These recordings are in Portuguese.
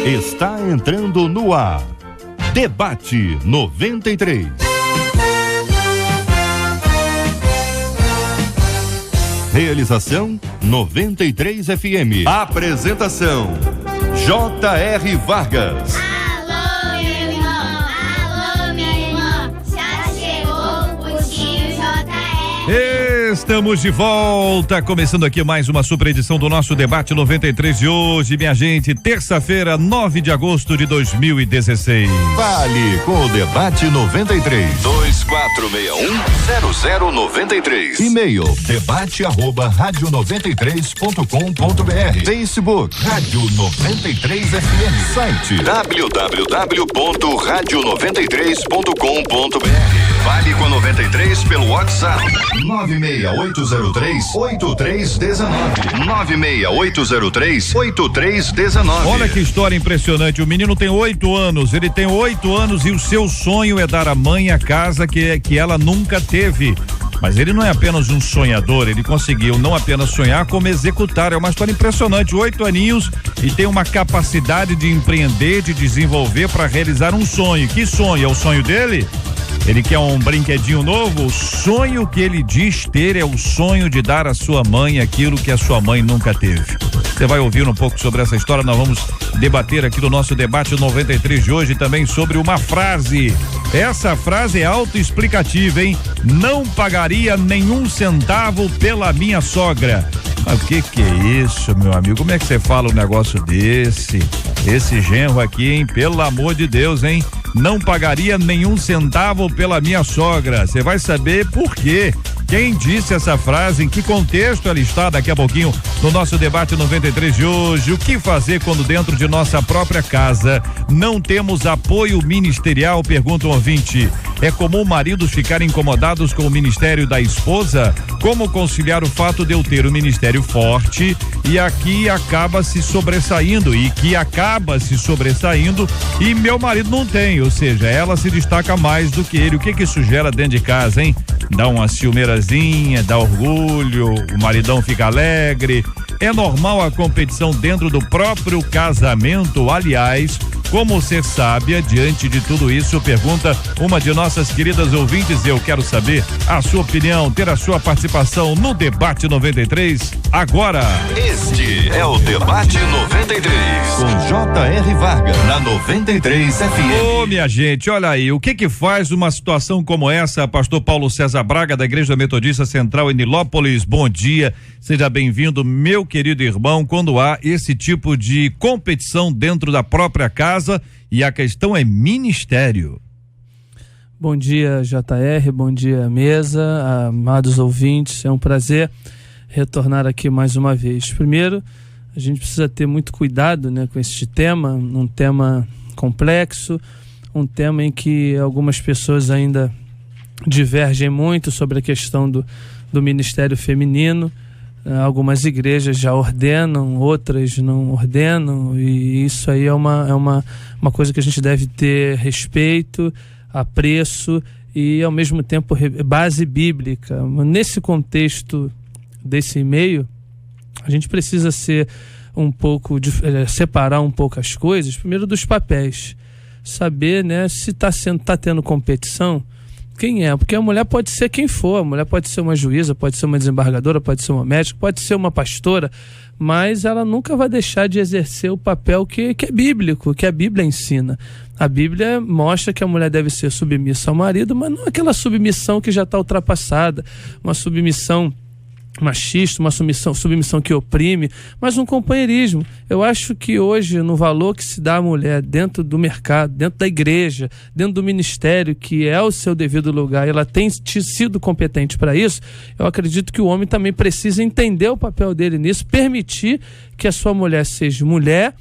Está entrando no ar. Debate 93. Realização 93 FM. Apresentação J.R. Vargas. Alô, meu irmão, alô, minha irmã, já chegou o tio J.R. Estamos de volta, começando aqui mais uma super edição do nosso Debate 93 de hoje, minha gente, terça-feira, 9 de agosto de 2016. Fale com o Debate 93. 2461-0093. E-mail debate@radio93.com.br. Facebook Rádio 93 FM. Site www.radio93.com.br. Fale com 93 pelo WhatsApp 96803-8319. 96803-8319. Olha que história impressionante. O menino tem 8 anos. Ele tem 8 anos e o seu sonho é dar à mãe a casa que ela nunca teve. Mas ele não é apenas um sonhador, ele conseguiu não apenas sonhar, como executar. É uma história impressionante. 8 aninhos e tem uma capacidade de empreender, de desenvolver para realizar um sonho. Que sonho? É o sonho dele? Ele quer um brinquedinho novo? O sonho que ele diz ter é o sonho de dar à sua mãe aquilo que a sua mãe nunca teve. Você vai ouvir um pouco sobre essa história. Nós vamos debater aqui no nosso Debate 93 de hoje também sobre uma frase. Essa frase é autoexplicativa, hein? Não pagaria nenhum centavo pela minha sogra. Mas o que é isso, meu amigo? Como é que você fala um negócio desse? Esse genro aqui, hein? Pelo amor de Deus, hein? Não pagaria nenhum centavo pela minha sogra. Você vai saber por quê. Quem disse essa frase, em que contexto ela está, daqui a pouquinho no nosso Debate 93 de hoje. O que fazer quando dentro de nossa própria casa não temos apoio ministerial? Pergunta um ouvinte. É comum maridos ficarem incomodados com o ministério da esposa? Como conciliar o fato de eu ter um ministério forte e aqui acaba se sobressaindo e meu marido não tem, ou seja, ela se destaca mais do que ele. O que isso gera dentro de casa, hein? Dá uma ciumeirazinha, dá orgulho, o maridão fica alegre. É normal a competição dentro do próprio casamento? Aliás, como ser sábia diante de tudo isso? Pergunta uma de nossas queridas ouvintes. Eu quero saber a sua opinião, ter a sua participação no Debate 93 agora. Este é o Debate 93 com J.R. Vargas na 93 FM. Ô, minha gente, olha aí, o que faz uma situação como essa? Pastor Paulo César Braga, da Igreja Metodista Central em Nilópolis, bom dia, seja bem-vindo, meu querido irmão. Quando há esse tipo de competição dentro da própria casa e a questão é ministério. Bom dia, JR, bom dia, mesa, amados ouvintes, é um prazer retornar aqui mais uma vez. Primeiro, a gente precisa ter muito cuidado, né, com este tema, um tema complexo, um tema em que algumas pessoas ainda divergem muito sobre a questão do ministério feminino. Algumas igrejas já ordenam, outras não ordenam, e isso aí é uma coisa que a gente deve ter respeito, apreço e ao mesmo tempo base bíblica. Nesse contexto desse e-mail, a gente precisa ser separar um pouco as coisas, primeiro dos papéis, saber, né, se tá tendo competição, quem é, porque a mulher pode ser quem for, a mulher pode ser uma juíza, pode ser uma desembargadora, pode ser uma médica, pode ser uma pastora, mas ela nunca vai deixar de exercer o papel que é bíblico, que a Bíblia ensina. A Bíblia mostra que a mulher deve ser submissa ao marido, mas não aquela submissão que já está ultrapassada, uma submissão machista, uma submissão que oprime, mas um companheirismo. Eu acho que hoje, no valor que se dá à mulher dentro do mercado, dentro da igreja, dentro do ministério, que é o seu devido lugar, ela tem sido competente para isso, eu acredito que o homem também precisa entender o papel dele nisso, permitir que a sua mulher seja mulher,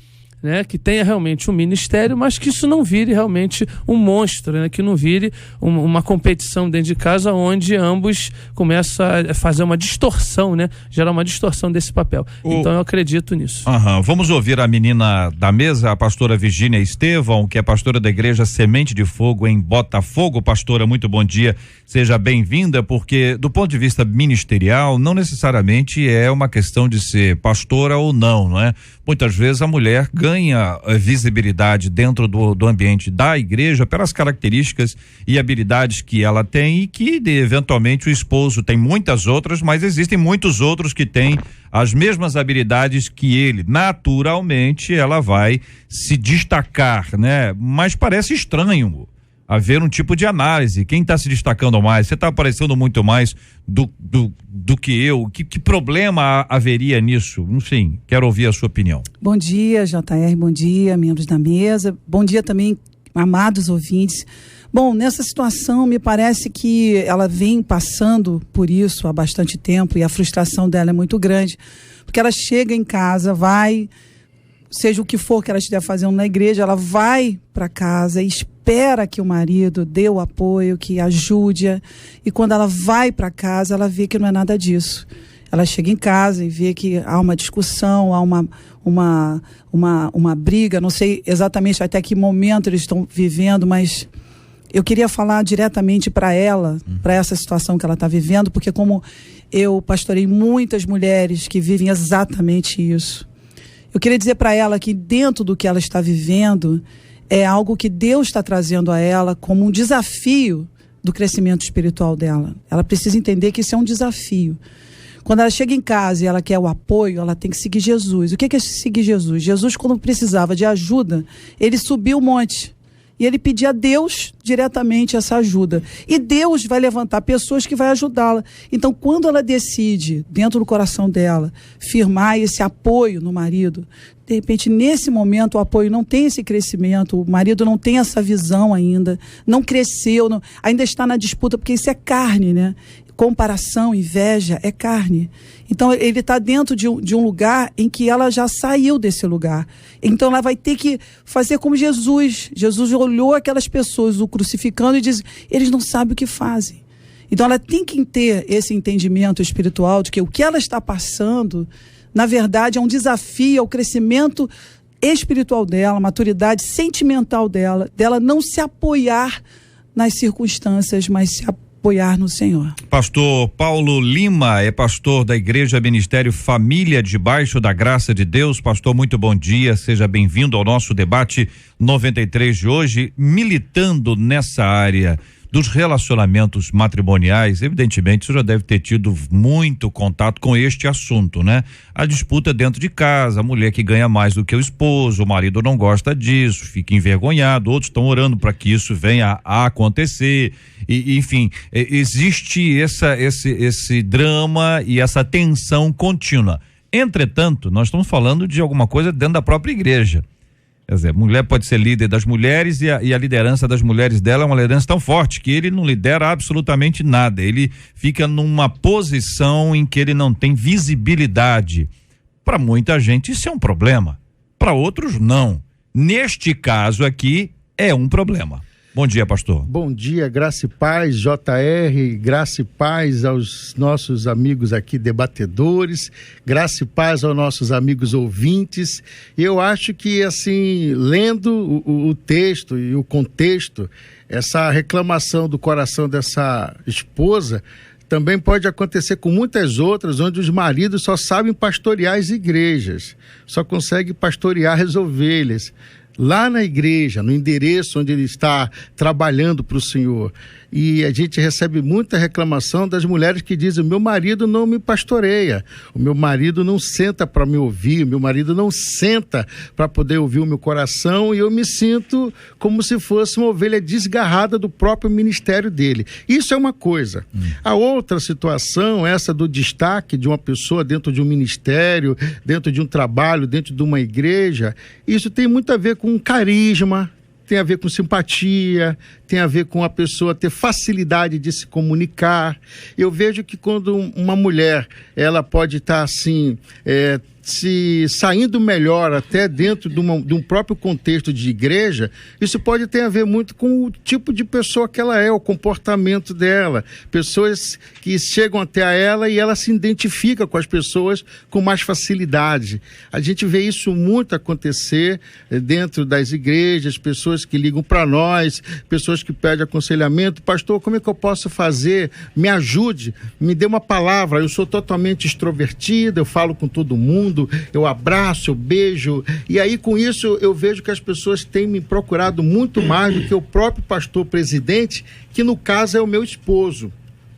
né, que tenha realmente um ministério, mas que isso não vire realmente um monstro, né, que não vire uma competição dentro de casa onde ambos começam a fazer uma distorção, né, gerar uma distorção desse papel. Então eu acredito nisso. Vamos ouvir a menina da mesa, a pastora Virgínia Estevão, que é pastora da Igreja Semente de Fogo em Botafogo. Pastora, muito bom dia, seja bem-vinda, porque do ponto de vista ministerial, não necessariamente é uma questão de ser pastora ou não, não é? muitas vezes a mulher ganha visibilidade dentro do ambiente da igreja pelas características e habilidades que ela tem e que eventualmente o esposo tem muitas outras, mas existem muitos outros que têm as mesmas habilidades que ele. Naturalmente ela vai se destacar, né? Mas parece estranho haver um tipo de análise. Quem está se destacando mais? Você está aparecendo muito mais do que eu. Que problema haveria nisso? Enfim, quero ouvir a sua opinião. Bom dia, JR, bom dia, membros da mesa. Bom dia também, amados ouvintes. Bom, nessa situação, me parece que ela vem passando por isso há bastante tempo e a frustração dela é muito grande, porque ela chega em casa, vai, seja o que for que ela estiver fazendo na igreja, ela vai para casa e espera que o marido dê o apoio, que ajude-a, e quando ela vai para casa, ela vê que não é nada disso. Ela chega em casa e vê que há uma discussão, há uma briga, não sei exatamente até que momento eles estão vivendo, mas eu queria falar diretamente para ela, para essa situação que ela está vivendo, porque como eu pastorei muitas mulheres que vivem exatamente isso, eu queria dizer para ela que dentro do que ela está vivendo é algo que Deus está trazendo a ela como um desafio do crescimento espiritual dela. Ela precisa entender que isso é um desafio. Quando ela chega em casa e ela quer o apoio, ela tem que seguir Jesus. O que é seguir Jesus? Jesus, quando precisava de ajuda, ele subiu o monte. E ele pedia a Deus diretamente essa ajuda. E Deus vai levantar pessoas que vão ajudá-la. Então, quando ela decide, dentro do coração dela, firmar esse apoio no marido, de repente, nesse momento, o apoio não tem esse crescimento, o marido não tem essa visão ainda, não cresceu, ainda está na disputa, porque isso é carne, né? Comparação, inveja, é carne. Então ele está dentro de um lugar em que ela já saiu desse lugar. Então ela vai ter que fazer como Jesus. Jesus olhou aquelas pessoas, o crucificando, e disse, eles não sabem o que fazem. Então ela tem que ter esse entendimento espiritual de que o que ela está passando, na verdade, é um desafio ao crescimento espiritual dela, maturidade sentimental dela não se apoiar nas circunstâncias, mas se apoiar no Senhor. Pastor Paulo Lima é pastor da Igreja Ministério Família Debaixo da Graça de Deus. Pastor, muito bom dia, seja bem-vindo ao nosso debate 93 de hoje, militando nessa área dos relacionamentos matrimoniais. Evidentemente, você já deve ter tido muito contato com este assunto, né? A disputa dentro de casa, a mulher que ganha mais do que o esposo, o marido não gosta disso, fica envergonhado, outros estão orando para que isso venha a acontecer, e, enfim, existe esse drama e essa tensão contínua. Entretanto, nós estamos falando de alguma coisa dentro da própria igreja. Quer dizer, a mulher pode ser líder das mulheres e a liderança das mulheres dela é uma liderança tão forte que ele não lidera absolutamente nada. Ele fica numa posição em que ele não tem visibilidade. Para muita gente isso é um problema, para outros não. Neste caso aqui é um problema. Bom dia, pastor. Bom dia, graça e paz, JR, graça e paz aos nossos amigos aqui debatedores, graça e paz aos nossos amigos ouvintes. Eu acho que, assim, lendo o texto e o contexto, essa reclamação do coração dessa esposa também pode acontecer com muitas outras, onde os maridos só sabem pastorear as igrejas, só conseguem pastorear as ovelhas. Lá na igreja, no endereço onde ele está trabalhando para o Senhor. E a gente recebe muita reclamação das mulheres que dizem, o meu marido não me pastoreia, o meu marido não senta para me ouvir, o meu marido não senta para poder ouvir o meu coração, e eu me sinto como se fosse uma ovelha desgarrada do próprio ministério dele. Isso é uma coisa. A outra situação, essa do destaque de uma pessoa dentro de um ministério, dentro de um trabalho, dentro de uma igreja, isso tem muito a ver com carisma, tem a ver com simpatia, tem a ver com a pessoa ter facilidade de se comunicar. Eu vejo que quando uma mulher, ela pode estar assim, se saindo melhor até dentro de um próprio contexto de igreja, isso pode ter a ver muito com o tipo de pessoa que ela é, o comportamento dela. Pessoas que chegam até a ela e ela se identifica com as pessoas com mais facilidade. A gente vê isso muito acontecer dentro das igrejas, pessoas que ligam para nós, pessoas que pedem aconselhamento. Pastor, como é que eu posso fazer? Me ajude, me dê uma palavra. Eu sou totalmente extrovertida, eu falo com todo mundo, lindo, eu abraço, eu beijo. E aí, com isso, eu vejo que as pessoas têm me procurado muito mais do que o próprio pastor presidente, que no caso é o meu esposo.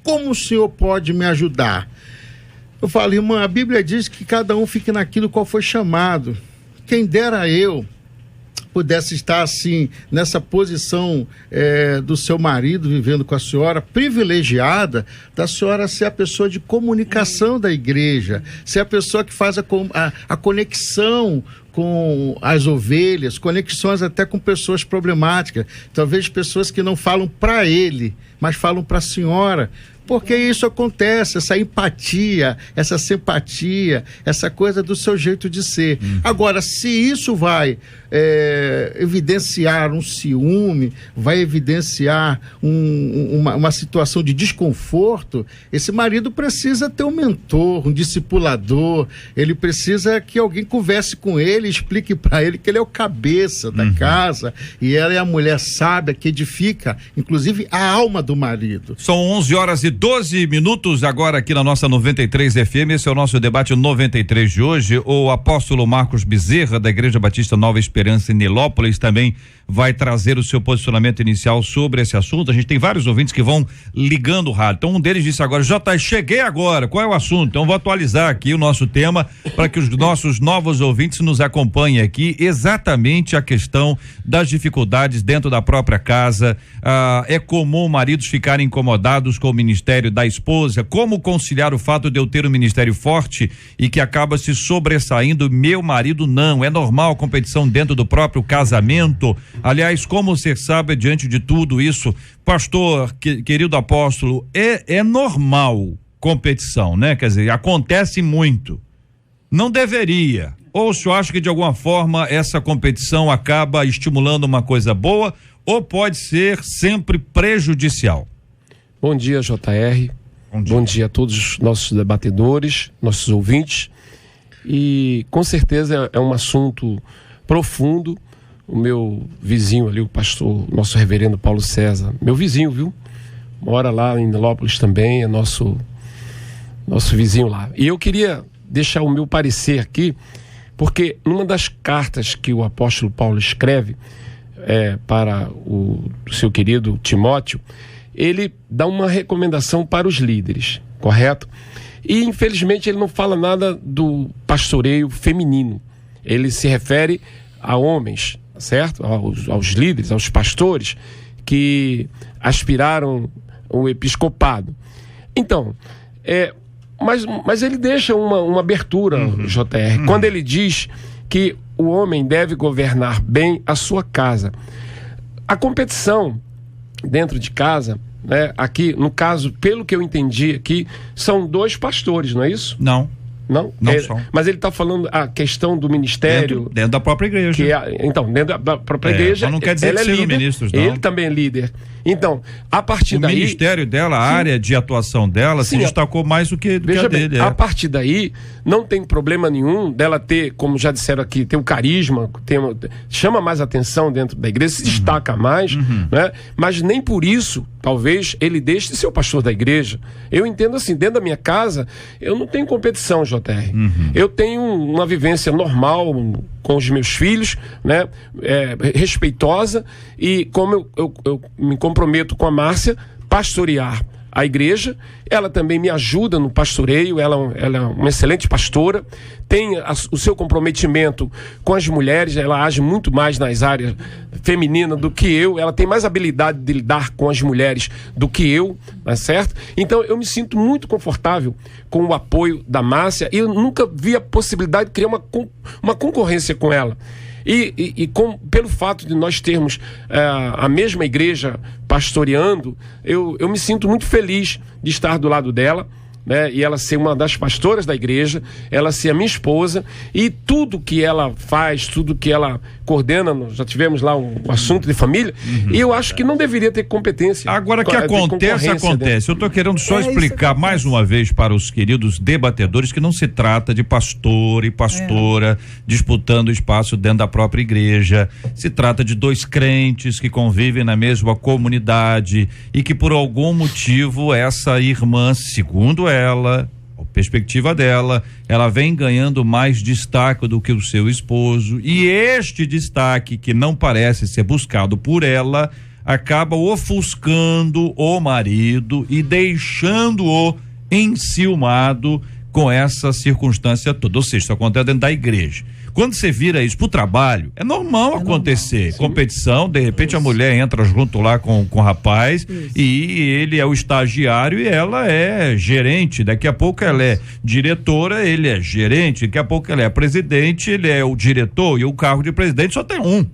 Como o senhor pode me ajudar? Eu falo, irmã, a Bíblia diz que cada um fique naquilo qual foi chamado. Quem dera eu pudesse estar assim, nessa posição do seu marido vivendo com a senhora, privilegiada, da senhora ser a pessoa de comunicação da igreja, ser a pessoa que faz a conexão com as ovelhas, conexões até com pessoas problemáticas, talvez pessoas que não falam para ele, mas falam para a senhora. Porque isso acontece, essa empatia, essa simpatia, essa coisa do seu jeito de ser. Agora, se isso vai evidenciar um ciúme, vai evidenciar uma situação de desconforto, esse marido precisa ter um mentor, um discipulador, ele precisa que alguém converse com ele, explique para ele que ele é o cabeça da casa e ela é a mulher sábia que edifica, inclusive, a alma do marido. São 11h12 agora aqui na nossa 93 FM. Esse é o nosso debate 93 de hoje. O apóstolo Marcos Bezerra, da Igreja Batista Nova Esperança em Nilópolis, também vai trazer o seu posicionamento inicial sobre esse assunto. A gente tem vários ouvintes que vão ligando o rádio. Então um deles disse agora, cheguei agora, qual é o assunto? Então vou atualizar aqui o nosso tema para que os nossos novos ouvintes nos acompanhem aqui, exatamente a questão das dificuldades dentro da própria casa. É comum maridos ficarem incomodados com o ministério da esposa. Como conciliar o fato de eu ter um ministério forte e que acaba se sobressaindo, meu marido não? É normal competição dentro do próprio casamento? Aliás, como ser sábio diante de tudo isso? Pastor, querido apóstolo, é normal competição, né? Quer dizer, acontece muito. Não deveria. Ou o senhor acha que de alguma forma essa competição acaba estimulando uma coisa boa ou pode ser sempre prejudicial? Bom dia, JR. Bom dia a todos os nossos debatedores, nossos ouvintes. E com certeza é um assunto profundo. O meu vizinho ali, o pastor, nosso reverendo Paulo César, meu vizinho, viu? Mora lá em Nilópolis também, é nosso vizinho lá. E eu queria deixar o meu parecer aqui, porque numa das cartas que o apóstolo Paulo escreve para o seu querido Timóteo, ele dá uma recomendação para os líderes, correto? E infelizmente ele não fala nada do pastoreio feminino. Ele se refere a homens, certo? Aos líderes, aos pastores que aspiraram o episcopado. Então, mas ele deixa uma abertura, JR, quando ele diz que o homem deve governar bem a sua casa. A competição dentro de casa, né, aqui, no caso, pelo que eu entendi aqui, são 2 pastores, não é isso? Não. Não são. Mas ele está falando a questão do ministério. Dentro da própria igreja. Então, dentro da própria igreja. Não quer dizer que sejam ministros, não. Ele também é líder. Então, a partir daí. O ministério dela, a área de atuação dela, se destacou mais do que a dele. A partir daí, não tem problema nenhum dela ter, como já disseram aqui, ter um carisma, chama mais atenção dentro da igreja, se destaca mais, né? Mas nem por isso, talvez, ele deixe de ser o pastor da igreja. Eu entendo assim, dentro da minha casa, eu não tenho competição, JR. Eu tenho uma vivência normal com os meus filhos, né? Respeitosa, e como eu me comprometo com a Márcia, pastorear a igreja, ela também me ajuda no pastoreio, ela é uma excelente pastora, tem o seu comprometimento com as mulheres, ela age muito mais nas áreas femininas do que eu, ela tem mais habilidade de lidar com as mulheres do que eu, tá certo? Então eu me sinto muito confortável com o apoio da Márcia e eu nunca vi a possibilidade de criar uma concorrência com ela. Pelo fato de nós termos a mesma igreja pastoreando, eu me sinto muito feliz de estar do lado dela, né? E ela ser uma das pastoras da igreja, ela ser a minha esposa, e tudo que ela faz, tudo que ela coordena, nós já tivemos lá um assunto de família, e eu acho que não deveria ter competência. Agora que acontece. Eu estou querendo só explicar mais uma vez para os queridos debatedores que não se trata de pastor e pastora disputando espaço dentro da própria igreja. Se trata de 2 crentes que convivem na mesma comunidade e que por algum motivo essa irmã, segundo ela, perspectiva dela, ela vem ganhando mais destaque do que o seu esposo, e este destaque, que não parece ser buscado por ela, acaba ofuscando o marido e deixando-o enciumado com essa circunstância toda. Ou seja, isso acontece dentro da igreja. Quando você vira isso pro trabalho, é normal acontecer. Competição, de repente a mulher entra junto lá com o rapaz, e ele é o estagiário e ela é gerente. Daqui a pouco ela é diretora, ele é gerente. Daqui a pouco ela é presidente, ele é o diretor, e o cargo de presidente só tem um.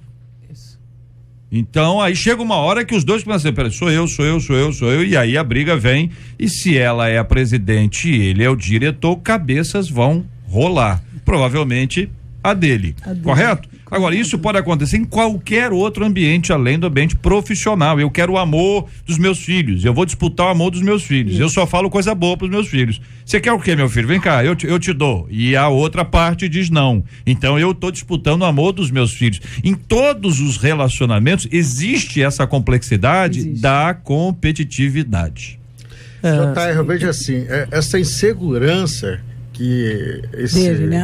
Então aí chega uma hora que os dois começam a dizer, peraí, sou eu, e aí a briga vem, e se ela é a presidente e ele é o diretor, cabeças vão rolar. Provavelmente a dele. Correto? Agora, isso pode acontecer em qualquer outro ambiente, além do ambiente profissional. Eu quero o amor dos meus filhos, eu vou disputar o amor dos meus filhos, eu só falo coisa boa pros meus filhos. Você quer o quê, meu filho? Vem cá, eu te dou. E a outra parte diz não. Então eu tô disputando o amor dos meus filhos. Em todos os relacionamentos existe essa complexidade da competitividade. JR, eu vejo assim, essa insegurança que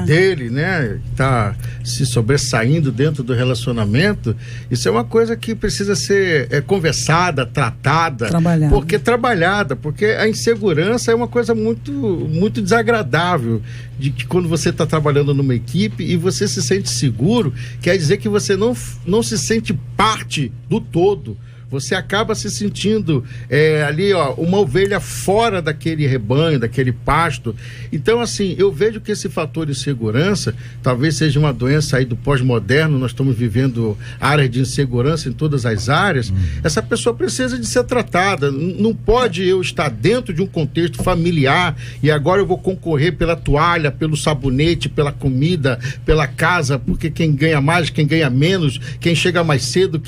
dele, né, tá se sobressaindo dentro do relacionamento, isso é uma coisa que precisa ser conversada, tratada, trabalhada, porque a insegurança é uma coisa muito desagradável, de que quando você está trabalhando numa equipe e você se sente seguro, quer dizer que você não se sente parte do todo. Você acaba se sentindo ali, uma ovelha fora daquele rebanho, daquele pasto. Então, assim, eu vejo que esse fator de segurança talvez seja uma doença aí do pós-moderno. Nós estamos vivendo áreas de insegurança em todas as áreas. Essa pessoa precisa de ser tratada. Não pode eu estar dentro de um contexto familiar e agora eu vou concorrer pela toalha, pelo sabonete, pela comida, pela casa, porque quem ganha mais, quem ganha menos, quem chega mais cedo,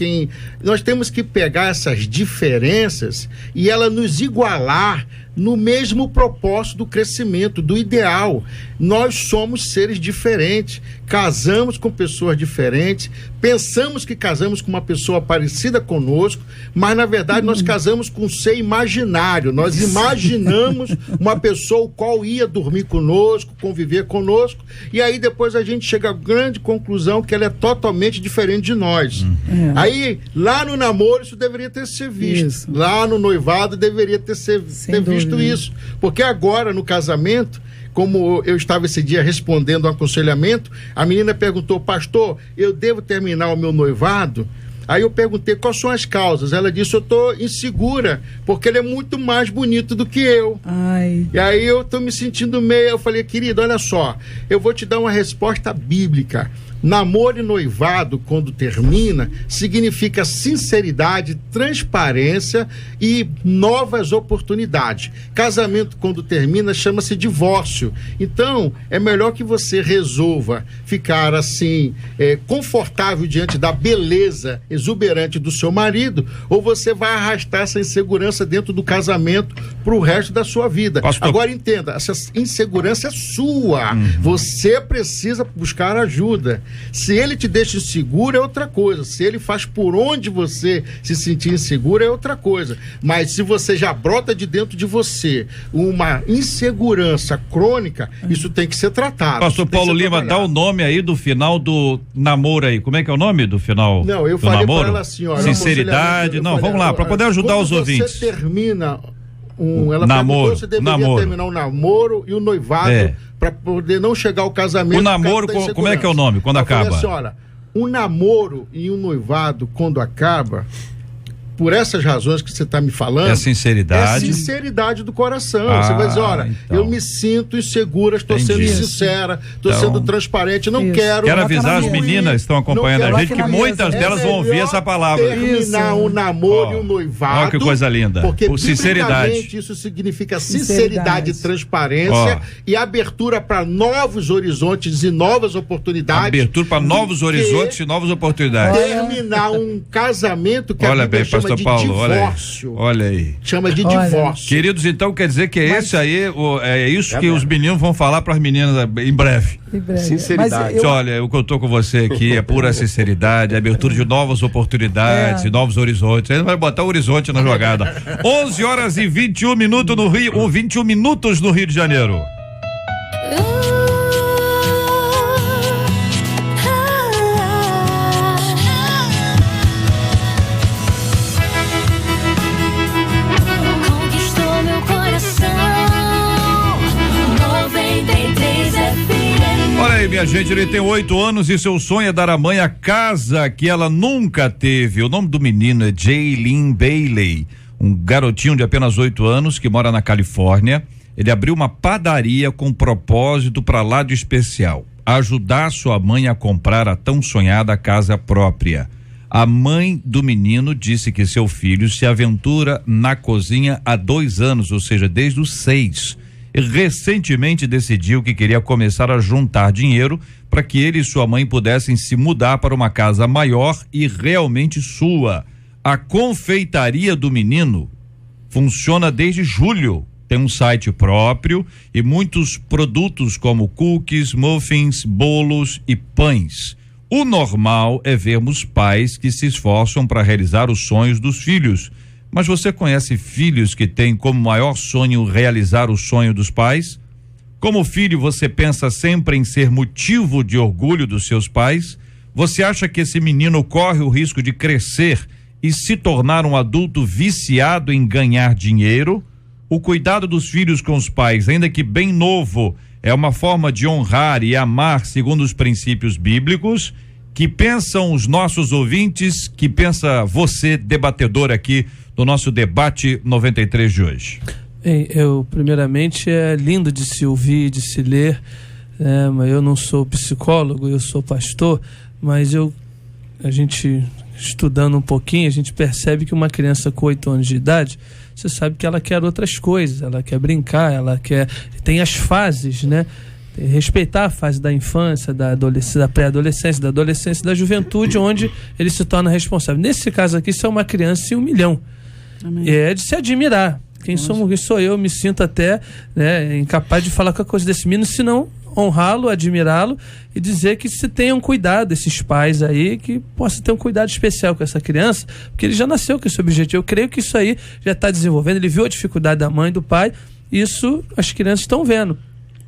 nós temos que pegar essas diferenças e ela nos igualar no mesmo propósito do crescimento, do ideal. Nós somos seres diferentes, casamos com pessoas diferentes, pensamos que casamos com uma pessoa parecida conosco, mas na verdade nós casamos com um ser imaginário. Nós imaginamos uma pessoa qual ia dormir conosco, conviver conosco, e aí depois a gente chega à grande conclusão que ela é totalmente diferente de nós. Aí lá no namoro isso deveria ter sido visto, lá no noivado deveria ter visto isso, porque agora no casamento, como eu estava esse dia respondendo um aconselhamento, a menina perguntou: pastor, eu devo terminar o meu noivado? Aí eu perguntei quais são as causas. Ela disse: eu estou insegura, porque ele é muito mais bonito do que eu. E aí eu estou me sentindo meio. Eu falei: querida, olha só, eu vou te dar uma resposta bíblica. Namoro e noivado, quando termina, significa sinceridade, transparência e novas oportunidades. Casamento, quando termina, chama-se divórcio. Então, é melhor que você resolva ficar assim, confortável diante da beleza exuberante do seu marido, ou você vai arrastar essa insegurança dentro do casamento para o resto da sua vida. Pastor. Agora entenda, essa insegurança é sua. Você precisa buscar ajuda. Se ele te deixa inseguro é outra coisa, se ele faz por onde você se sentir inseguro é outra coisa, mas se você já brota de dentro de você uma insegurança crônica, isso tem que ser tratado. Pastor Paulo Lima, dá o nome aí do final do namoro aí, como é que é o nome do final? Não, eu falei para ela assim, ó, sinceridade, vamos lá, para poder ajudar os ouvintes. Você termina ela namoro, você deveria terminar o namoro e o noivado para poder não chegar ao casamento. O namoro, como é que é o nome quando acaba? Senhora, um namoro e um noivado quando acaba, por essas razões que você está me falando, é sinceridade. É sinceridade do coração. Você vai dizer: olha, então, eu me sinto insegura, estou sendo sincera, estou sendo transparente, não quero. Quero avisar as meninas que estão acompanhando a gente que muitas delas vão ouvir essa palavra. Terminar um namoro e um noivado. Olha que coisa linda. Porque sinceridade. Isso significa sinceridade, transparência e abertura para novos horizontes e novas oportunidades. Abertura para novos horizontes e novas oportunidades. Terminar um casamento que olha a Bíblia chama de Paulo, divórcio. Olha aí. Chama de divórcio. Queridos, então quer dizer que esse aí, é isso que os meninos vão falar para as meninas em breve. Sinceridade. Olha, o que eu tô com você aqui é pura sinceridade, abertura de novas oportunidades, novos horizontes. Ele vai botar o horizonte na jogada. 11 horas e 21 minutos no Rio, 21 minutos no Rio de Janeiro. Conquistou meu coração. 93 FM. Olha aí, minha gente, ele tem 8 anos e seu sonho é dar à mãe a casa que ela nunca teve. O nome do menino é Jaylin Bailey, um garotinho de apenas 8 anos que mora na Califórnia. Ele abriu uma padaria com propósito para lá de especial: ajudar sua mãe a comprar a tão sonhada casa própria. A mãe do menino disse que seu filho se aventura na cozinha há 2 anos, ou seja, desde os 6. E recentemente decidiu que queria começar a juntar dinheiro para que ele e sua mãe pudessem se mudar para uma casa maior e realmente sua. A confeitaria do menino funciona desde julho. Tem um site próprio e muitos produtos como cookies, muffins, bolos e pães. O normal é vermos pais que se esforçam para realizar os sonhos dos filhos. Mas você conhece filhos que têm como maior sonho realizar o sonho dos pais? Como filho, você pensa sempre em ser motivo de orgulho dos seus pais? Você acha que esse menino corre o risco de crescer e se tornar um adulto viciado em ganhar dinheiro? O cuidado dos filhos com os pais, ainda que bem novo, é uma forma de honrar e amar segundo os princípios bíblicos. Que pensam os nossos ouvintes, que pensa você, debatedor aqui do nosso debate 93 de hoje? Bem, primeiramente, é lindo de se ouvir, de se ler, mas eu não sou psicólogo, eu sou pastor, mas a gente estudando um pouquinho, a gente percebe que uma criança com 8 anos de idade, você sabe que ela quer outras coisas, ela quer brincar, tem as fases, né? Respeitar a fase da infância, da adolescência, da pré-adolescência, da adolescência, da juventude, onde ele se torna responsável. Nesse caso aqui, isso é uma criança em 1 milhão. Amém. É de se admirar. Quem sou eu, me sinto até incapaz de falar qualquer coisa desse menino, se não honrá-lo, admirá-lo e dizer que se tenham cuidado, esses pais aí, que possam ter um cuidado especial com essa criança, porque ele já nasceu com esse objetivo. Eu creio que isso aí já está desenvolvendo, ele viu a dificuldade da mãe e do pai, isso as crianças estão vendo.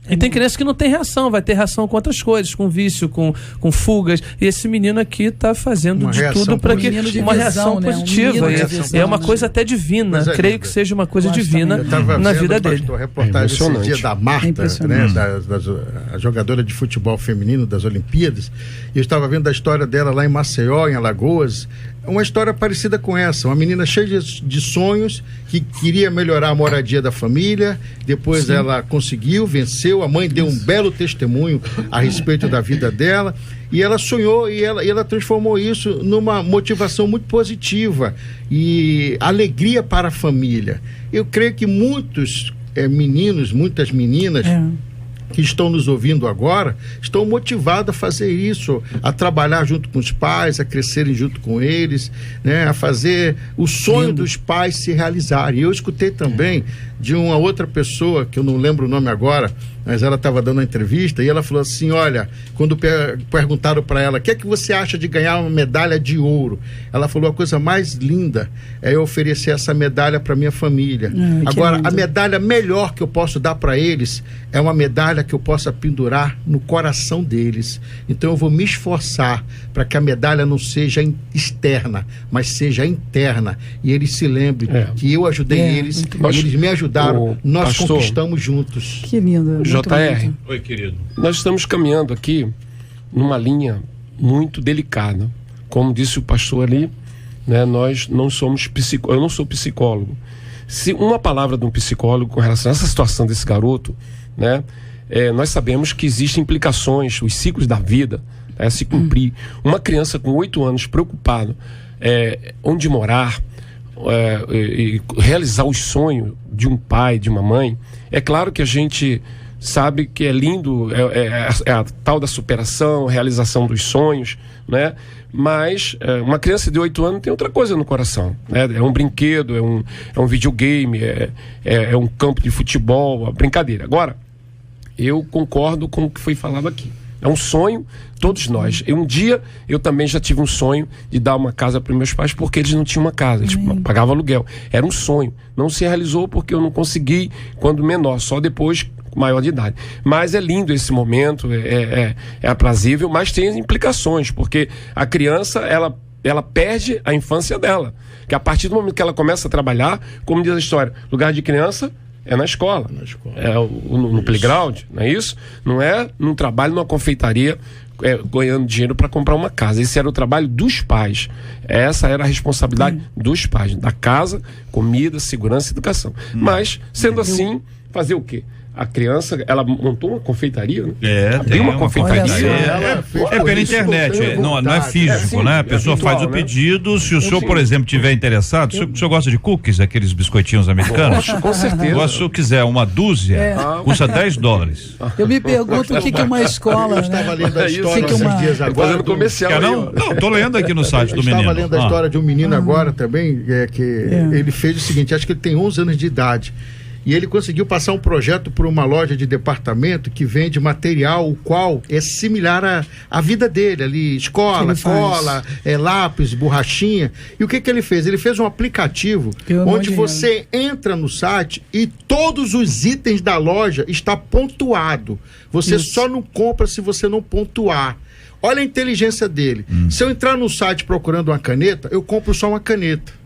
E tem criança que não tem reação, vai ter reação com outras coisas, com vício, com fugas. E esse menino aqui está fazendo de tudo para que uma reação positiva. É uma coisa até divina. Creio que seja uma coisa divina na vida dele. Pastor, reportagem esse dia da Marta, a jogadora de futebol feminino das Olimpíadas. E eu estava vendo a história dela lá em Maceió, em Alagoas. Uma história parecida com essa, uma menina cheia de sonhos, que queria melhorar a moradia da família. Depois ela conseguiu, venceu, a mãe deu um belo testemunho a respeito da vida dela, e ela sonhou e ela transformou isso numa motivação muito positiva e alegria para a família. Eu creio que muitos meninos, muitas meninas que estão nos ouvindo agora, estão motivados a fazer isso, a trabalhar junto com os pais, a crescerem junto com eles, né, a fazer o sonho dos pais se realizarem. Eu escutei também de uma outra pessoa, que eu não lembro o nome agora, mas ela estava dando uma entrevista e ela falou assim, olha, quando perguntaram para ela, o que é que você acha de ganhar uma medalha de ouro? Ela falou, a coisa mais linda é eu oferecer essa medalha para minha família. Agora, a medalha melhor que eu posso dar para eles é uma medalha que eu possa pendurar no coração deles. Então eu vou me esforçar para que a medalha não seja externa, mas seja interna, e eles se lembrem que eu ajudei eles, eles me ajudaram, nós conquistamos juntos. Que lindo. JR. Oi, querido. Nós estamos caminhando aqui numa linha muito delicada. Como disse o pastor ali, né, nós não somos eu não sou psicólogo. Se uma palavra de um psicólogo com relação a essa situação desse garoto, né, nós sabemos que existem implicações, os ciclos da vida se cumprir. Uma criança com 8 anos preocupado onde morar, e realizar o sonho de um pai, de uma mãe, é claro que a gente sabe que é lindo, é a tal da superação, realização dos sonhos, né? Mas uma criança de 8 anos tem outra coisa no coração, né? É um brinquedo, é um videogame, é um campo de futebol, brincadeira. Agora, eu concordo com o que foi falado aqui. É um sonho, todos nós. Um dia eu também já tive um sonho de dar uma casa para meus pais, porque eles não tinham uma casa, eles pagavam aluguel. Era um sonho. Não se realizou porque eu não consegui quando menor, só depois, maior de idade. Mas é lindo esse momento, é aprazível, mas tem implicações, porque a criança, ela perde a infância dela. Que a partir do momento que ela começa a trabalhar, como diz a história, lugar de criança é na escola. É no playground, não é isso? Não é num trabalho numa confeitaria ganhando dinheiro para comprar uma casa. Esse era o trabalho dos pais. Essa era a responsabilidade dos pais, da casa, comida, segurança e educação. Mas, sendo assim, fazer o quê? A criança, ela montou uma confeitaria, né? Abriu uma confeitaria. Pela internet, não é físico, né? A pessoa faz o pedido, se o senhor, por exemplo, tiver interessado, o senhor gosta de cookies, aqueles biscoitinhos americanos? Com certeza. Se o senhor quiser uma dúzia, custa $10. Eu me pergunto o que é uma escola, Eu estava lendo a história esses dias agora. Fazendo comercial. Não, tô lendo aqui no site do menino. Eu estava lendo a história de um menino agora também, ele fez o seguinte, acho que ele tem 11 anos de idade. E ele conseguiu passar um projeto por uma loja de departamento que vende material, o qual é similar à vida dele ali, escola, cola, lápis, borrachinha. E o que ele fez? Ele fez um aplicativo onde você entra no site e todos os itens da loja está pontuado. Você só não compra se você não pontuar. Olha a inteligência dele. Se eu entrar no site procurando uma caneta, eu compro só uma caneta.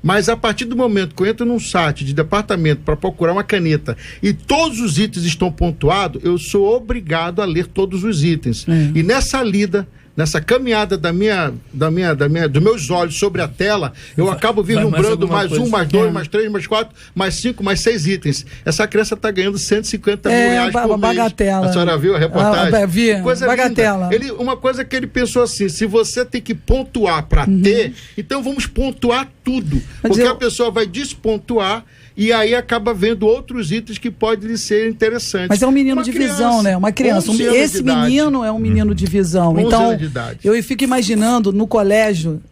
Mas a partir do momento que eu entro num site de departamento para procurar uma caneta e todos os itens estão pontuados, eu sou obrigado a ler todos os itens. E nessa lida, nessa caminhada dos meus olhos sobre a tela, eu acabo vislumbrando mais um, mais dois, mais três, mais quatro, mais cinco, mais 6 itens. Essa criança está ganhando R$150 mil por mês. Bagatela. A senhora viu a reportagem? Vi, coisa bagatela. Uma coisa que ele pensou assim, se você tem que pontuar para ter, então vamos pontuar tudo. Porque a pessoa vai despontuar e aí acaba vendo outros itens que podem lhe ser interessantes. Mas é um menino de visão, né? Uma criança. Esse menino é um menino de visão. Então, eu fico imaginando no colégio